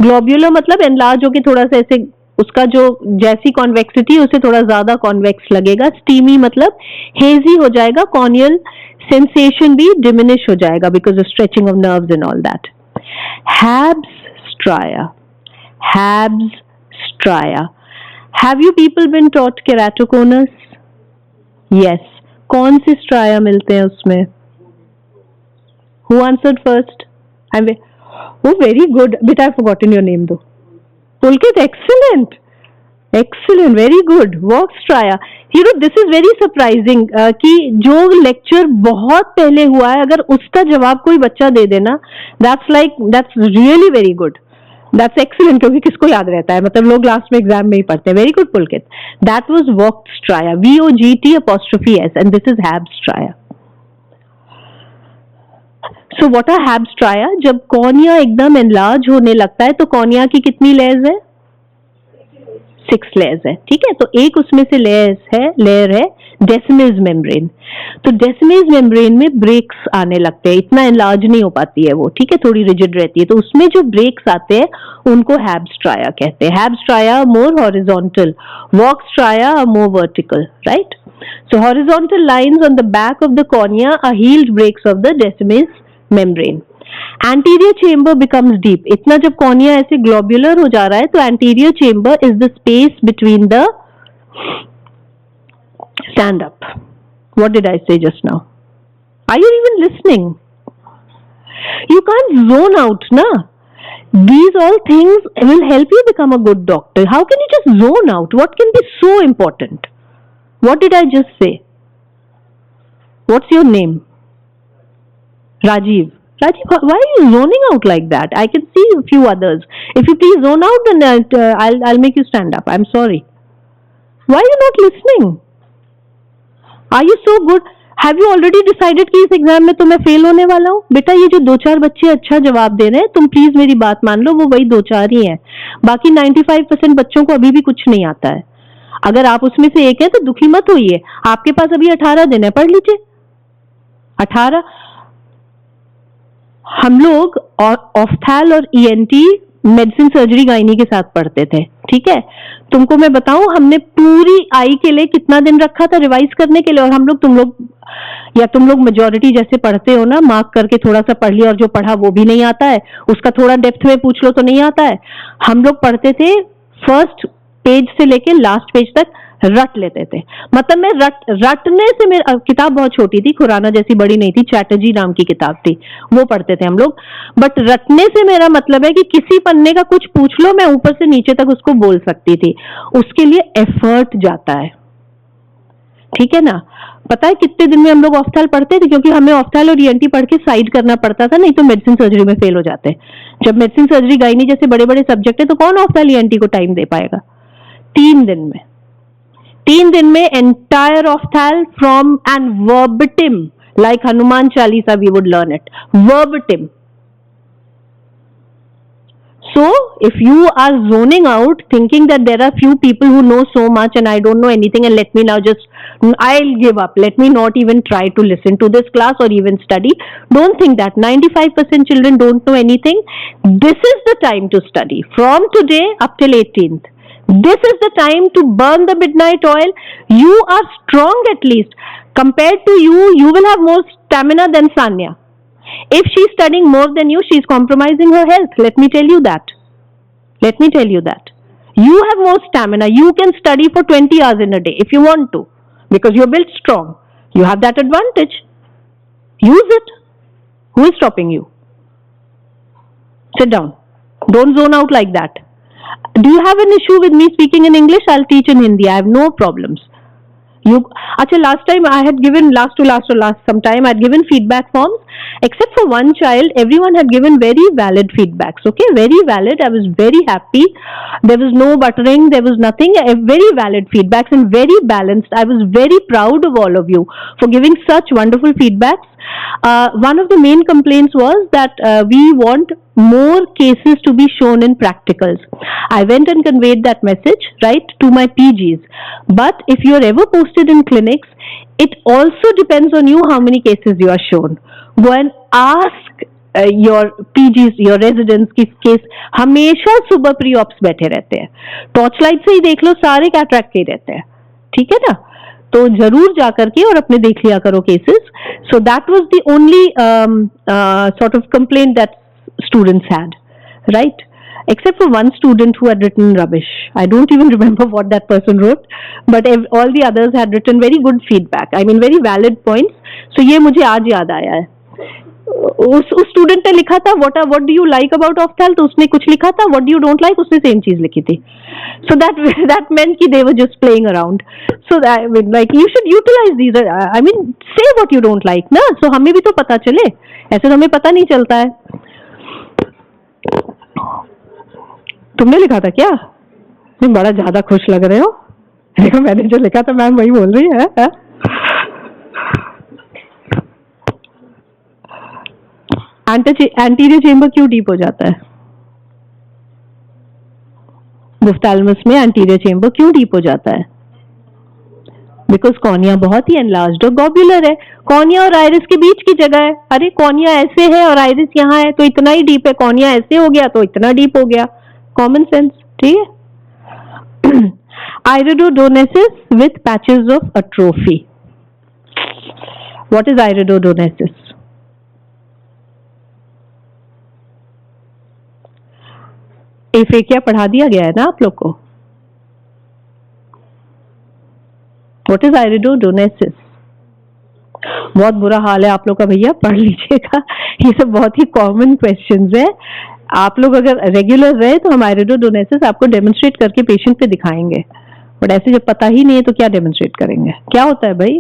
Globular मतलब enlarge होके थोड़ा सा ऐसे, उसका जो जैसी कॉन्वेक्सिटी उससे थोड़ा ज्यादा कॉन्वेक्स लगेगा। स्टीमी मतलब हेजी हो जाएगा। कॉर्नियल सेंसेशन भी डिमिनिश हो जाएगा because of stretching of nerves and all that. Haab's striae, Haab's striae. Have you people been taught keratoconus? Yes. कौन से स्ट्राया मिलते हैं उसमें? Who answered first? Oh, very good. But I've forgotten your name though. Pulkit, excellent. Excellent, very good. Walk Straya. You know, this is very surprising कि जो lecture बहुत पहले हुआ है अगर उसका जवाब कोई बच्चा दे देना, that's really very good. That's excellent, क्योंकि किसको याद रहता है, मतलब लोग लास्ट में एग्जाम में ही पढ़ते हैं। Very good Pulkit, that was walk striae, VOGT''S, and this is हैब स्ट्राया। सो व्हाट आर हैब स्ट्राया? जब कॉर्निया एकदम एनलार्ज होने लगता है तो कॉर्निया की कितनी लेयर्स है? 6 लेयर्स है। ठीक है, तो एक उसमें से लेयर है डेसिमस मेम्ब्रेन। तो डेसिमस मेम्ब्रेन में ब्रेक्स आने लगते हैं, इतना एनलार्ज नहीं हो पाती है वो, ठीक है, थोड़ी रिजिड रहती है। तो उसमें जो ब्रेक्स आते हैं उनको हैब स्ट्राया कहते हैं। Haab striae more horizontal, Vogt striae more vertical, right? So horizontal lines on the back of the cornea are healed breaks of the Descemet's membrane. Anterior chamber becomes deep. इतना जब cornea ऐसे globular हो जा रहा है तो anterior chamber is the space between the, stand up, what did I say just now? Are you even listening? You can't zone out, na? These all things will help you become a good doctor. How can you just zone out? What can be so important? What did I just say? What's your name? Rajiv. Rajiv, why are you zoning out like that? I can see a few others. If you please zone out, then I'll make you stand up. I'm sorry. Why are you not listening? Are you so good? Have you already decided कि इस exam में तो मैं fail होने वाला हूँ? बेटा ये जो 2-4 बच्चे अच्छा जवाब दे रहे हैं, तुम प्लीज मेरी बात मान लो, वो वही 2-4 ही हैं। बाकी 95% बच्चों को अभी भी कुछ नहीं आता है। अगर आप उसमें से एक है तो दुखी मत होइए, आपके पास अभी 18 दिन है, पढ़ लीजिए 18। हम लोग ऑफ्थैल और ईएनटी मेडिसिन सर्जरी गायनी के साथ पढ़ते थे, ठीक है। तुमको मैं बताऊं, हमने पूरी आई के लिए कितना दिन रखा था रिवाइज करने के लिए। और हम लोग तुम लोग मेजोरिटी जैसे पढ़ते हो ना, मार्क करके थोड़ा सा पढ़ लिया और जो पढ़ा वो भी नहीं आता है, उसका थोड़ा डेप्थ में पूछ लो तो नहीं आता है। हम लोग पढ़ते थे फर्स्ट पेज से लेके लास्ट पेज तक रट लेते थे। मतलब मैं रटने से, मेरी किताब बहुत छोटी थी, खुराना जैसी बड़ी नहीं थी, चैटर्जी नाम की किताब थी, वो पढ़ते थे हम लोग। बट रटने से मेरा मतलब है कि किसी पन्ने का कुछ पूछ लो, मैं ऊपर से नीचे तक उसको बोल सकती थी। उसके लिए एफर्ट जाता है, ठीक है ना। पता है कितने दिन में हम लोग ऑफ्थैल पढ़ते थे? क्योंकि हमें ऑफ्थैल और ईएनटी पढ़ के साइड करना पड़ता था, नहीं तो मेडिसिन सर्जरी में फेल हो जाते। जब मेडिसिन सर्जरी गायनी जैसे बड़े बड़े सब्जेक्ट है तो कौन ऑफ्थैल ईएनटी को टाइम दे पाएगा? 3 दिन में, 3 दिन में entire ophthal from end verbatim, like Hanuman Chalisa we would learn it verbatim. So if you are zoning out thinking that there are few people who know so much and I don't know anything and let me now just, I'll give up, let me not even try to listen to this class or even study, don't think that. 95% children don't know anything. This is the time to study from today up till 18th. This is the time to burn the midnight oil. You are strong, at least compared to you will have more stamina than Sanya. If she is studying more than you, she is compromising her health. Let me tell you that. Let me tell you that. You have more stamina. You can study for 20 hours in a day if you want to, because you're built strong. You have that advantage. Use it. Who is stopping you? Sit down. Don't zone out like that. Do you have an issue with me speaking in English? I'll teach in Hindi. I have no problems. Last time I had given, some time I had given feedback forms. Except for one child, everyone had given very valid feedbacks. Okay, very valid. I was very happy. There was no buttering. There was nothing. Very valid feedbacks and very balanced. I was very proud of all of you for giving such wonderful feedbacks. One of the main complaints was that we want more cases to be shown in practicals. I went and conveyed that message, right, to my PGs. But if you are ever posted in clinics, it also depends on you how many cases you are shown. Go and ask your PGs, your residents किस case हमेशा सुबह pre ops बैठे रहते हैं। Torch light से ही देख लो, सारे cataract के रहते हैं, ठीक है ना। तो जरूर जाकर के और अपने देख लिया करो cases. So that was the only sort of complaint that students had, right? Except for one student who had written rubbish. I don't even remember what that person wrote, but all the others had written very good feedback. I mean very valid points. So ये मुझे आज याद आया है। उस student ने लिखा था what do you like about ophthal, तो उसने कुछ लिखा था, what do you don't like उसने सेम चीज लिखी थी। सो दैट मेंट कि they were just playing around. So I mean like you should utilize these, I mean say what you don't like ना, सो हमें भी तो पता चले, ऐसे तो हमें पता नहीं चलता है। तुमने लिखा था क्या? तुम बड़ा ज्यादा खुश लग रहे हो। देखो मैंने जो लिखा था मैम वही बोल रही है। एंटीरियर चेंबर क्यों डीप हो जाता है? ऑफ्थैल्मस में एंटीरियर चेंबर क्यों डीप हो जाता है? बिकॉज कॉर्निया बहुत ही एनलार्ज्ड और गॉब्यूलर है। कॉर्निया और आइरिस के बीच की जगह है। अरे कॉर्निया ऐसे है और आइरिस यहाँ है तो इतना ही डीप है, कॉर्निया ऐसे हो गया तो इतना डीप हो गया। कॉमन सेंस, ठीक है। Iridodonesis with patches of atrophy. What is iridodonesis? Aphakia पढ़ा दिया गया है ना आप लोग को। What is iridodonesis? बहुत बुरा हाल है आप लोग का भैया, पढ़ लीजिएगा। ये सब बहुत ही कॉमन क्वेश्चंस है। आप लोग अगर रेगुलर रहे तो हम आइरिडोडोनेसिस आपको डेमोन्स्ट्रेट करके पेशेंट पे दिखाएंगे, बट ऐसे जब पता ही नहीं है तो क्या डेमोन्स्ट्रेट करेंगे? क्या होता है भाई?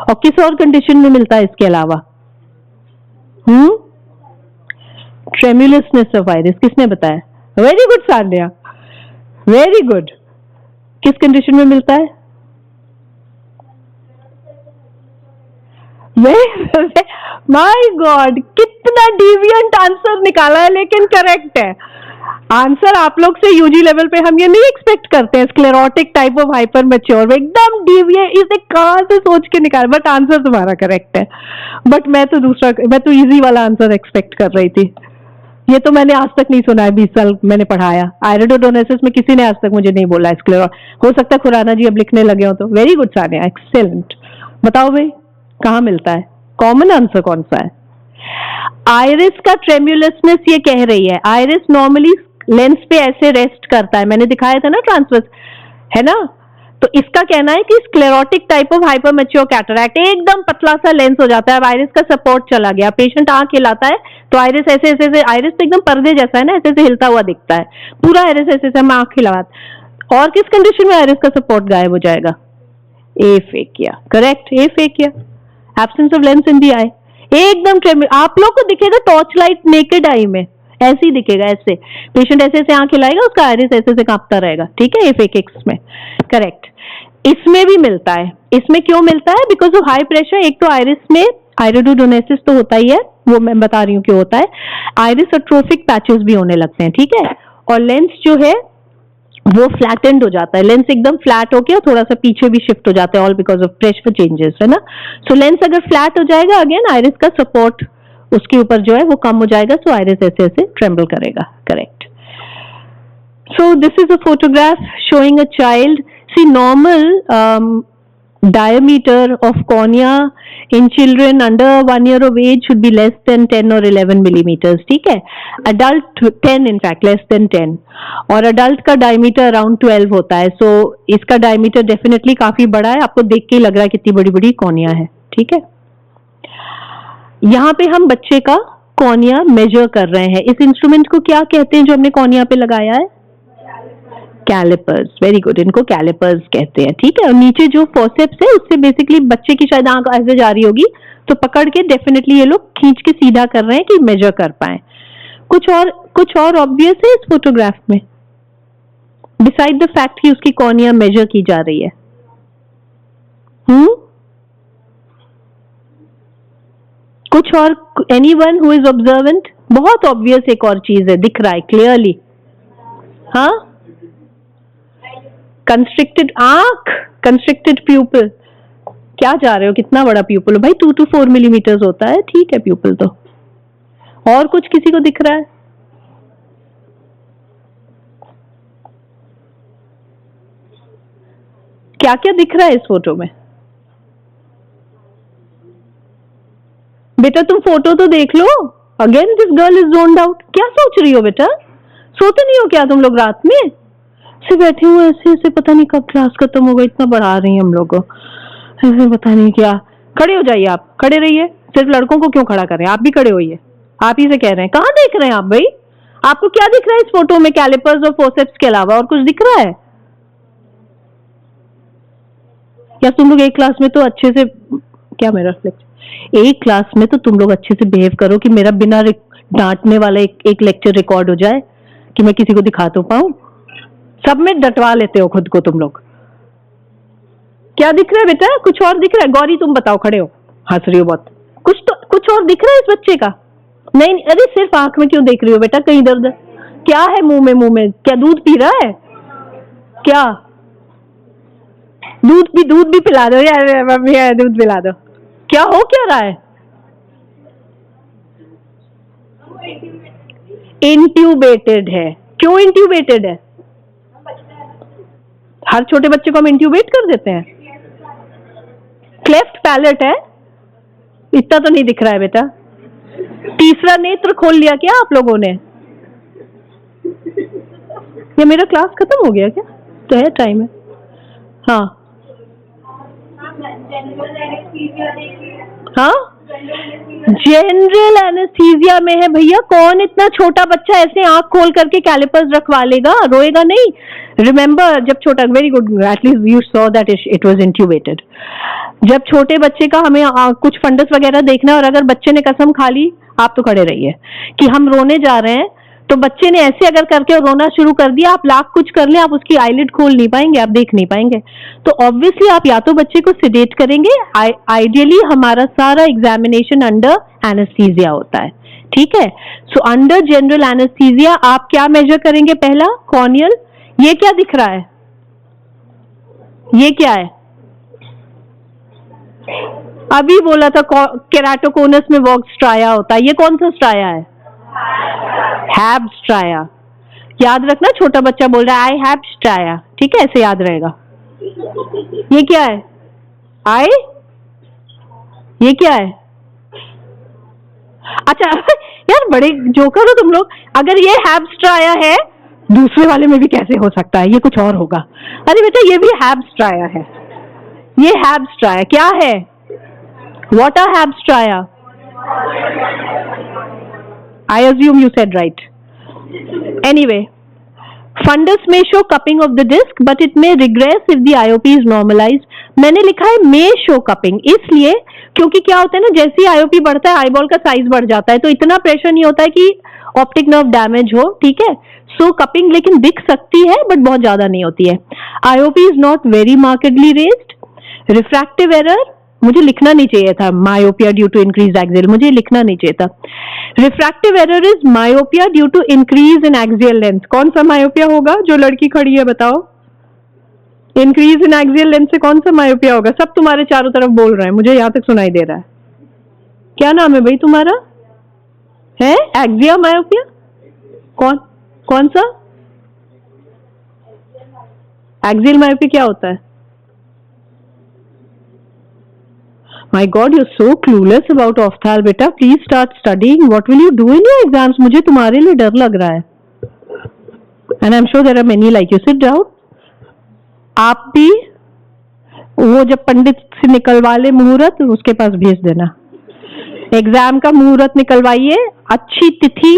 और किस और कंडीशन में मिलता है इसके अलावा? ट्रेम्युलसनेस ऑफ आइरिस, किसने बताया? Very good Sanya, very good. किस कंडीशन में मिलता है? माय गॉड, कितना डिविएंट आंसर निकाला है, लेकिन करेक्ट है आंसर। आप लोग से यूजी लेवल पे हम ये नहीं एक्सपेक्ट करते हैं, sclerotic type of hyper mature, एकदम डिविएंट, इसे कहां से सोच के निकाल, बट आंसर तुम्हारा करेक्ट है। बट मैं तो इजी वाला आंसर एक्सपेक्ट कर रही थी। ये तो मैंने आज तक नहीं सुना है, 20 साल मैंने पढ़ाया आयरिडोडोनेसिस में, किसी ने आज तक मुझे नहीं बोला स्क्लेरो। हो सकता है खुराना जी अब लिखने लगे हो तो। Very good Sania, excellent. बताओ भाई कहाँ मिलता है, कॉमन आंसर कौन सा है? आइरिस का ट्रेम्युलसनेस ये कह रही है, आइरिस नॉर्मली लेंस पे ऐसे रेस्ट करता है, मैंने दिखाया था ना ट्रांसवर्स, है ना? तो इसका कहना है कि स्क्लेरोटिक टाइप ऑफ हाइपरमेच्योर कैटरैक्ट, एकदम पतला सा लेंस हो जाता है। अब आइरिस का सपोर्ट चला गया, पेशेंट आंख हिलाता है तो आइरिस ऐसे ऐसे, आइरिस तो एकदम पर्दे जैसा है ना, ऐसे ऐसे हिलता हुआ दिखता है, पूरा आइरिस ऐसे ऐसे आंख हिलाता। और किस कंडीशन में आइरिस का सपोर्ट गायब हो जाएगा? Aphakia, correct, aphakia, absence of lens in the eye. एकदम आप लोग को दिखेगा टॉर्च लाइट नेकेड आई में, ऐसे ही दिखेगा, ऐसे पेशेंट ऐसे ऐसे आंख हिलाएगा, उसका आइरिस ऐसे ऐसे कांपता रहेगा, ठीक है, एफेकिक्स में, करेक्ट। इसमें भी मिलता है, इसमें क्यों मिलता है? Because of high pressure. एक तो आइरिस में आयरिडोडोनेसिस तो होता ही है, वो मैं बता रही हूँ क्यों होता है, आइरिस अट्रोफिक पैचेस भी होने लगते हैं, ठीक है, और लेंस जो है वो फ्लैटेंड हो जाता है, लेंस एकदम फ्लैट होके थोड़ा सा पीछे भी शिफ्ट हो जाता है, all because of pressure changes, है ना? सो लेंस अगर फ्लैट हो जाएगा, अगेन आइरिस का सपोर्ट उसके ऊपर जो है वो कम हो जाएगा, सो आइरिस ऐसे ऐसे ट्रेम्बल करेगा, correct. So this is a photograph showing a child. See normal diameter of cornea in children under 1 year of age should be less than 10 or 11 millimeters, ठीक है, adult 10, in fact less than 10, और adult का diameter around 12 होता है, so इसका diameter definitely काफी बड़ा है, आपको देख के ही लग रहा है कितनी बड़ी बड़ी कॉर्निया है, ठीक है। यहाँ पे हम बच्चे का कॉर्निया मेजर कर रहे हैं, इस इंस्ट्रूमेंट को क्या कहते हैं जो हमने कॉर्निया पे लगाया है? कैलिपर्स, वेरी गुड, इनको कैलिपर्स कहते हैं, ठीक है। और नीचे जो फोर्सेप्स है उससे बेसिकली बच्चे की शायद आंख ऐसे जा रही होगी, तो पकड़ के डेफिनेटली ये लोग खींच के सीधा कर रहे हैं कि मेजर कर पाए। कुछ और ऑब्वियस है इस फोटोग्राफ में, बिसाइड द फैक्ट कि उसकी कॉर्निया मेजर की जा रही है? कुछ और, एनीवन हु इज ऑब्जर्वेंट? बहुत ऑब्वियस एक और चीज है, दिख रहा है क्लियरली, हाँ, कंस्ट्रिक्टेड आंख, कंस्ट्रिक्टेड प्यूपिल। क्या जा रहे हो, कितना बड़ा प्यूपिल हो भाई? 2 to 4 मिलीमीटर्स होता है, ठीक है प्यूपिल तो। और कुछ किसी को दिख रहा है? क्या क्या दिख रहा है इस फोटो में? बेटा तुम फोटो तो देख लो। Again this girl is zoned out. क्या सोच रही हो बेटा? सोते नहीं हो क्या तुम लोग रात में? से बैठे हुए ऐसे ऐसे, पता नहीं कब क्लास खत्म होगा, इतना बढ़ा रही है हम लोग को, ऐसे पता नहीं क्या। खड़े हो जाइए, आप खड़े रहिए, सिर्फ लड़कों को क्यों खड़ा कर रहे हैं? आप भी खड़े होइए, आप ही से कह रहे हैं। कहाँ देख रहे हैं आप भाई? आपको क्या दिख रहा है इस फोटो में कैलिपर्स और फोर्सेप्स के अलावा? और कुछ दिख रहा है? या तुम लोग एक क्लास में तो अच्छे से, क्या मेरा एक क्लास में तो तुम लोग अच्छे से बिहेव करो कि मेरा बिना डांटने वाला एक लेक्चर रिकॉर्ड हो जाए, कि मैं किसी को दिखा तो पाऊं। सब में डटवा लेते हो खुद को तुम लोग। क्या दिख रहा है बेटा? कुछ और दिख रहा है? गौरी तुम बताओ, खड़े हो, हंस रही हो बहुत। कुछ और दिख रहा है इस बच्चे का? नहीं, अरे सिर्फ आंख में क्यों देख रही हो बेटा? कहीं दर्द क्या है मुंह में? क्या दूध पी रहा है क्या? दूध भी पिला दो यार, मम्मी दूध पिला दो। क्या हो क्या रहा है? इंट्यूबेटेड है। क्यों इंट्यूबेटेड है? हर छोटे बच्चे को हम इंट्यूबेट कर देते हैं। क्लेफ्ट पैलेट है, इतना तो नहीं दिख रहा है बेटा। तीसरा नेत्र खोल लिया क्या आप लोगों ने? ये मेरा क्लास खत्म हो गया क्या? तो है, टाइम है। हाँ हाँ, जनरल एनेस्थीसिया में है भैया। कौन इतना छोटा बच्चा ऐसे आंख खोल करके कैलिपर्स रखवा लेगा? रोएगा नहीं? रिमेम्बर जब छोटा, very good, at least you saw that it was intubated. जब छोटे बच्चे का हमें कुछ फंडस वगैरह देखना है, और अगर बच्चे ने कसम खा ली, आप तो खड़े रहिए, कि हम रोने जा रहे हैं, तो बच्चे ने ऐसे अगर करके रोना शुरू कर दिया, आप लाख कुछ कर ले, आप उसकी आईलिड खोल नहीं पाएंगे, आप देख नहीं पाएंगे। तो ऑब्वियसली आप या तो बच्चे को सिडेट करेंगे, आइडियली हमारा सारा एग्जामिनेशन अंडर एनेस्थीसिया होता है, ठीक है। सो अंडर जनरल एनेस्थीसिया आप क्या मेजर करेंगे? पहला कॉर्नियल, ये क्या दिख रहा है? ये क्या है? अभी बोला था केराटोकोनस में वॉक्स स्ट्राया होता है, ये कौन सा स्ट्राया है? हैब स्ट्राया। याद रखना, छोटा बच्चा बोल रहा है आई हैव स्ट्राया, ठीक है, ऐसे याद रहेगा। ये क्या है? आई, ये क्या है? अच्छा यार बड़े जोकर हो तुम लोग। अगर ये हैब स्ट्राया है, दूसरे वाले में भी कैसे हो सकता है? ये कुछ और होगा। अरे बेटा ये भी हैब स्ट्राया है, ये हैब स्ट्राया क्या है? व्हाट आर हैब striae? I assume you said right. Anyway, fundus may show cupping of the disc, but it may regress if the IOP is normalized. मैंने लिखा है may show cupping, इसलिए क्योंकि क्या होता है ना, जैसे ही IOP बढ़ता है आईबॉल का साइज बढ़ जाता है, तो इतना प्रेशर नहीं होता है कि ऑप्टिक नर्व डैमेज हो, ठीक है। सो कपिंग लेकिन दिख सकती है बट बहुत ज्यादा नहीं होती है। IOP is not very markedly raised. Refractive error मुझे लिखना नहीं चाहिए था, myopia due to increase axial, मुझे लिखना नहीं चाहिए था। Refractive error is myopia due to increase in axial length. कौन सा मायोपिया होगा? जो लड़की खड़ी है बताओ, इंक्रीज इन एक्सियल लेंथ से कौन सा मायोपिया होगा? सब तुम्हारे चारों तरफ बोल रहे हैं, मुझे यहां तक सुनाई दे रहा है। क्या नाम है भाई तुम्हारा? है एक्सिया मायोपिया? कौन सा? एक्सियल मायोपिया क्या होता है? My God, you're so clueless about ophthalm, बेटा. Please start studying. What will you do in your exams? मुझे तुम्हारे लिए डर लग रहा है. And I'm sure there are many like you. Sit down. आप भी वो जब पंडित से निकलवा ले मुहूर्त, उसके पास भेज देना. एग्जाम का मुहूर्त निकलवाइए, अच्छी तिथि,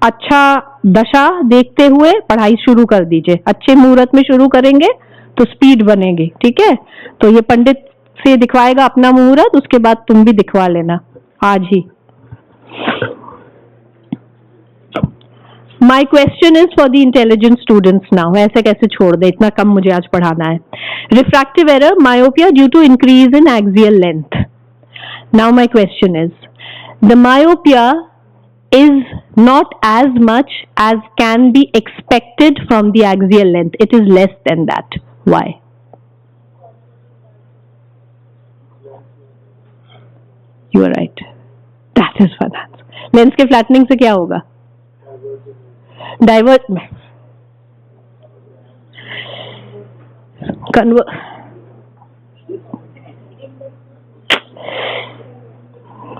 अच्छा दशा देखते हुए पढ़ाई शुरू कर दीजिए. अच्छे मुहूर्त में शुरू करेंगे तो स्पीड बनेगी, ठीक है. तो ये पंडित से दिखवाएगा अपना मुहूर्त, उसके बाद तुम भी दिखवा लेना आज ही. My question is for the intelligent students now. ऐसे कैसे छोड़ दे, इतना कम मुझे आज पढ़ाना है. Refractive error myopia due to increase in axial length. Now my question is, the myopia is not as much as can be expected from the axial length. It is less than that. Why? You are right. That is one answer. Lens के flattening से क्या होगा? Divert.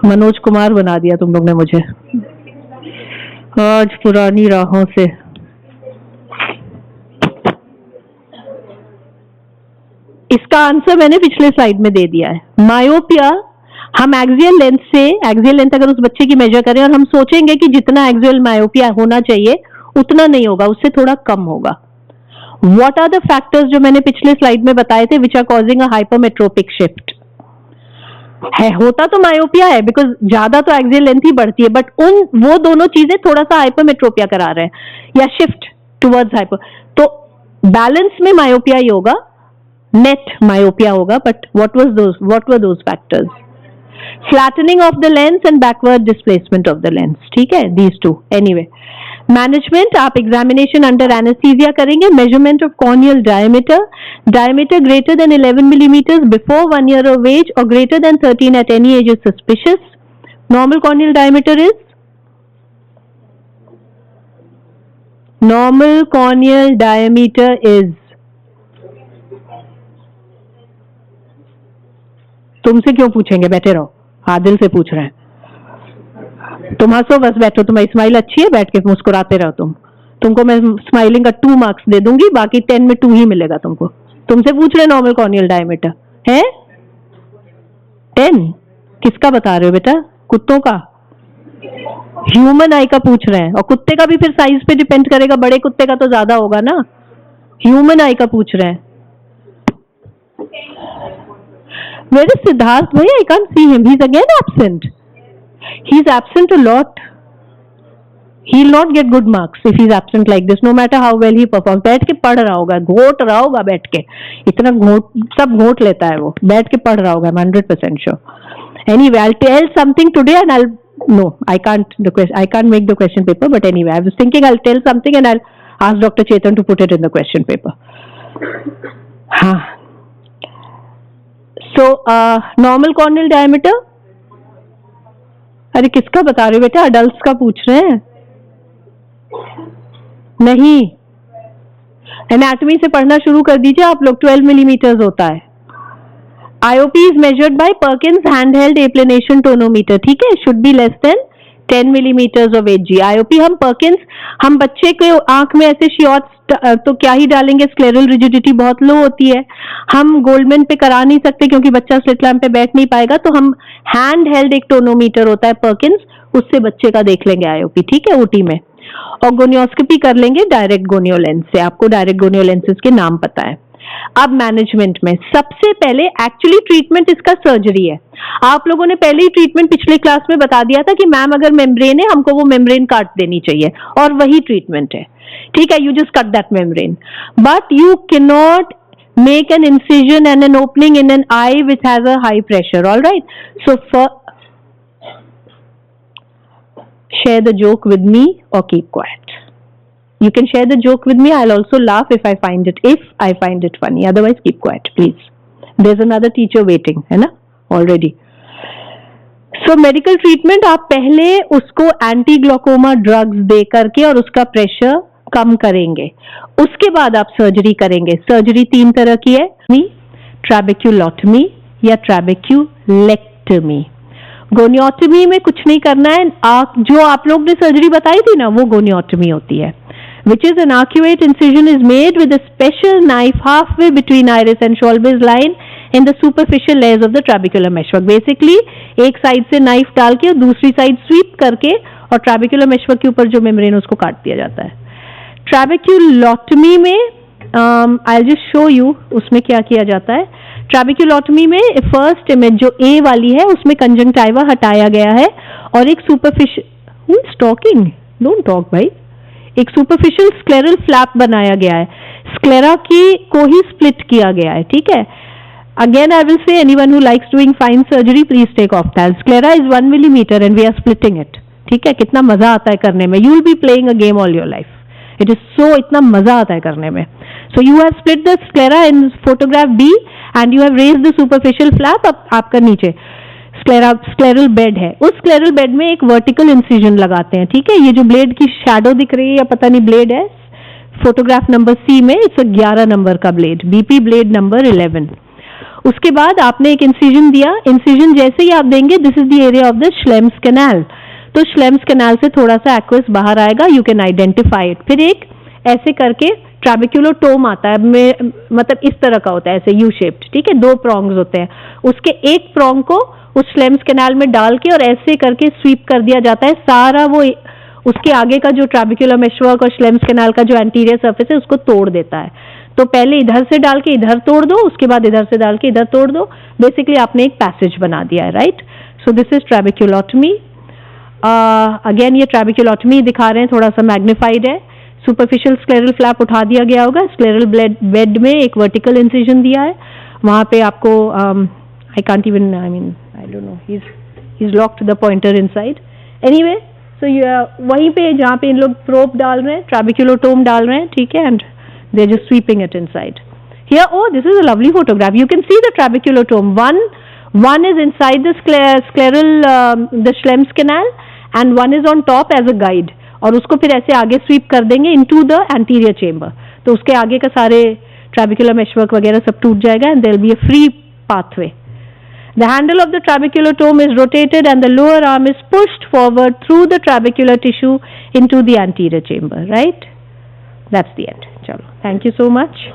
Manoj Kumar बना दिया तुम लोग ने मुझे आज पुरानी राहों से. इसका आंसर मैंने पिछले स्लाइड में दे दिया है. मायोपिया हम एक्सियल लेंथ से, एक्सियल लेंथ अगर उस बच्चे की मेजर करें और हम सोचेंगे कि जितना एक्सियल मायोपिया होना चाहिए उतना नहीं होगा, उससे थोड़ा कम होगा. व्हाट आर द फैक्टर्स जो मैंने पिछले स्लाइड में बताए थे which are causing a hypermetropic shift? है, होता तो मायोपिया है बिकॉज ज्यादा तो एक्सियल लेंथ ही बढ़ती है, बट वो दोनों चीजें थोड़ा सा हाइपरमेट्रोपिया करा रहे हैं या शिफ्ट टुवर्ड्स हाइपर. तो बैलेंस में मायोपिया ही होगा, नेट मायोपिया होगा. But what were those factors? Flattening of the lens and backward displacement of the lens, ठीक है, दीज टू. एनीवे, मैनेजमेंट आप एग्जामिनेशन अंडर एनेस्थीसिया करेंगे. Measurement of corneal diameter, diameter greater than 11 millimeters before 1 year of age or greater than 13 at any age is suspicious. Normal corneal diameter is? Normal corneal diameter is? तुमसे क्यों पूछेंगे, बैठे रहो. आदिल से पूछ रहे हैं. तुम हंसो बस, बैठो. तुम्हारी स्माइल अच्छी है, बैठ के मुस्कुराते रहो. तुमको मैं स्माइलिंग का 2 marks दे दूंगी, बाकी 10 में 2 ही मिलेगा तुमको. तुमसे पूछ रहे नॉर्मल कॉर्नियल डायमीटर है 10. किसका बता रहे हो बेटा? कुत्तों का? ह्यूमन आई का पूछ रहे हैं. और कुत्ते का भी फिर साइज पे डिपेंड करेगा, बड़े कुत्ते का तो ज्यादा होगा ना. ह्यूमन आई का पूछ रहे हैं. Where is Siddharth bhai? I can't see him. He's again absent. He's absent a lot. he will not get good marks if he is absent like this, no matter how well he performs. बैठ के पढ़ रहा होगा, घोट रहा होगा बैठ के, इतना सब घोट लेता है वो, बैठ के पढ़ रहा होगा, I'm 100% sure. Anyway, I'll tell something today and I can't make the question paper, but anyway, I was thinking I'll tell something and I'll ask Dr. Chetan to put it in the question paper. So, normal corneal diameter, अरे किसका बता रहे हो बेटा, adult का पूछ रहे हैं? नहीं, एनाटॉमी से पढ़ना शुरू कर दीजिए आप लोग. 12 मिलीमीटर होता है. IOP is measured by Perkins handheld applanation tonometer. ठीक है, should be less than 10 millimeters of Hg. IOP हम बच्चे के आंख में ऐसे श्योर्स तो क्या ही डालेंगे, स्क्लेरल रिजिडिटी बहुत लो होती है, हम गोल्डमैन पे करा नहीं सकते क्योंकि बच्चा स्लिट लैम्प पे बैठ नहीं पाएगा, तो हम हैंड हेल्ड एक टोनोमीटर होता है पर्किंस, उससे बच्चे का देख लेंगे IOP. ठीक है, ओटी में. और गोनियोस्कोपी कर लेंगे डायरेक्ट गोनियो लेंस से. आपको डायरेक्ट गोनियो लेंसेज के नाम पता है. अब मैनेजमेंट में सबसे पहले एक्चुअली ट्रीटमेंट इसका सर्जरी है. आप लोगों ने पहले ही ट्रीटमेंट पिछले क्लास में बता दिया था कि मैम अगर मेम्ब्रेन है हमको वो मेम्ब्रेन काट देनी चाहिए, और वही ट्रीटमेंट है. ठीक है, you just cut that membrane, but you can not make an incision and an opening in an eye which has a high pressure. All right, so share the joke with me or keep quiet. You can share the joke with me. I'll also laugh if I find it funny. Otherwise, keep quiet, please. There's another teacher waiting, है ना, already. So medical treatment, आप पहले उसको anti glaucoma drugs they करके और उसका pressure कम करेंगे, उसके बाद आप सर्जरी करेंगे. सर्जरी 3 तरह की है, ट्रैबेक्यूलोटमी या ट्रैबेक्यूलेक्टमी. गोनियोटमी में कुछ नहीं करना है. जो आप लोग ने सर्जरी बताई थी ना, वो गोनियोटमी होती है, which is an arcuate incision is made with a special knife halfway between iris and Schwalbe's line in the superficial layers of the trabecular meshwork. Basically एक साइड से नाइफ डाल के और दूसरी साइड स्वीप करके और ट्रैबेक्युलर मेशवर्क के ऊपर जो मेम्ब्रेन उसको काट दिया जाता है. ट्रैबेक्यूलोटमी में I'll just show you उसमें क्या किया जाता है. ट्रैबेक्यूलोटमी में फर्स्ट इमेज जो A वाली है उसमें कंजंक्टिवा हटाया गया है और एक सुपरफिशियल टॉकिंग डोंट टॉक भाई, एक सुपरफिशियल स्क्लेरल फ्लैप बनाया गया है. स्क्लेरा की को ही स्प्लिट किया गया है. ठीक है, again I will say anyone who likes doing fine surgery please take ophthalm. Sclera is 1 millimeter and we are splitting it. ठीक है, कितना मजा आता है करने में. You will be playing a game all your life. It is so, इतना मजा आता है करने में. So you have split the sclera in photograph B and you have raised the superficial flap. अब आपका नीचे स्क्लेरल बेड है, उस स्क्लेरल बेड में एक वर्टिकल इंसिजन लगाते हैं. ठीक है, ये जो ब्लेड की शैडो दिख रही है या पता नहीं ब्लेड है, फोटोग्राफ नंबर C में इट्स 11 नंबर का ब्लेड, BP ब्लेड नंबर 11. उसके बाद आपने एक इंसिजन दिया. इंसिजन जैसे ही आप देंगे, this is the area of the Schlemm's canal, तो श्लेम्स कैनाल से थोड़ा सा एक्वस बाहर आएगा, यू कैन आइडेंटिफाई इट. फिर एक ऐसे करके ट्रैबेक्यूलोटोम आता है, मतलब इस तरह का होता है, ऐसे यू शेप्ड. ठीक है, 2 प्रॉन्ग्स होते हैं, उसके एक प्रॉन्ग को उस श्लेम्स कैनाल में डाल के और ऐसे करके स्वीप कर दिया जाता है. सारा वो उसके आगे का जो ट्रैबेक्युलर मेशवर्क और श्लेम्स कैनाल का जो एंटीरियर सरफेस है उसको तोड़ देता है. तो पहले इधर से डाल के इधर तोड़ दो, उसके बाद इधर से डाल के इधर तोड़ दो. बेसिकली आपने एक पैसेज बना दिया है, right. So this is trabeculotomy. Again ये ट्रैबेक्यूलोटमी दिखा रहे हैं, थोड़ा सा मैग्निफाइड है. सुपरफिशियल स्क्लेरल फ्लैप उठा दिया गया होगा, स्क्लेरल बेड में एक वर्टिकल इंसिजन दिया है, वहां पे आपको I can't even, I mean I don't know, he is locked the pointer inside. Anyway, so वहीं पे जहाँ पे इन लोग प्रोब डाल रहे हैं, ट्रैबेक्यूलोटोम डाल रहे हैं. ठीक है, and they are just sweeping it inside. Here, oh, this is a lovely photograph. You can see the trabeculotome. One is inside the scleral, the Schlems canal, and one is on top as a guide. और उसको फिर ऐसे आगे SVEEP कर देंगे into the anterior chamber. तो उसके आगे का सारे trabecular meshwork वगैरह सब टूट जाएगा and there will be a free pathway. The handle of the trabeculotome is rotated and the lower arm is pushed forward through the trabecular tissue into the anterior chamber. Right? That's the end. Chalo. Thank you so much.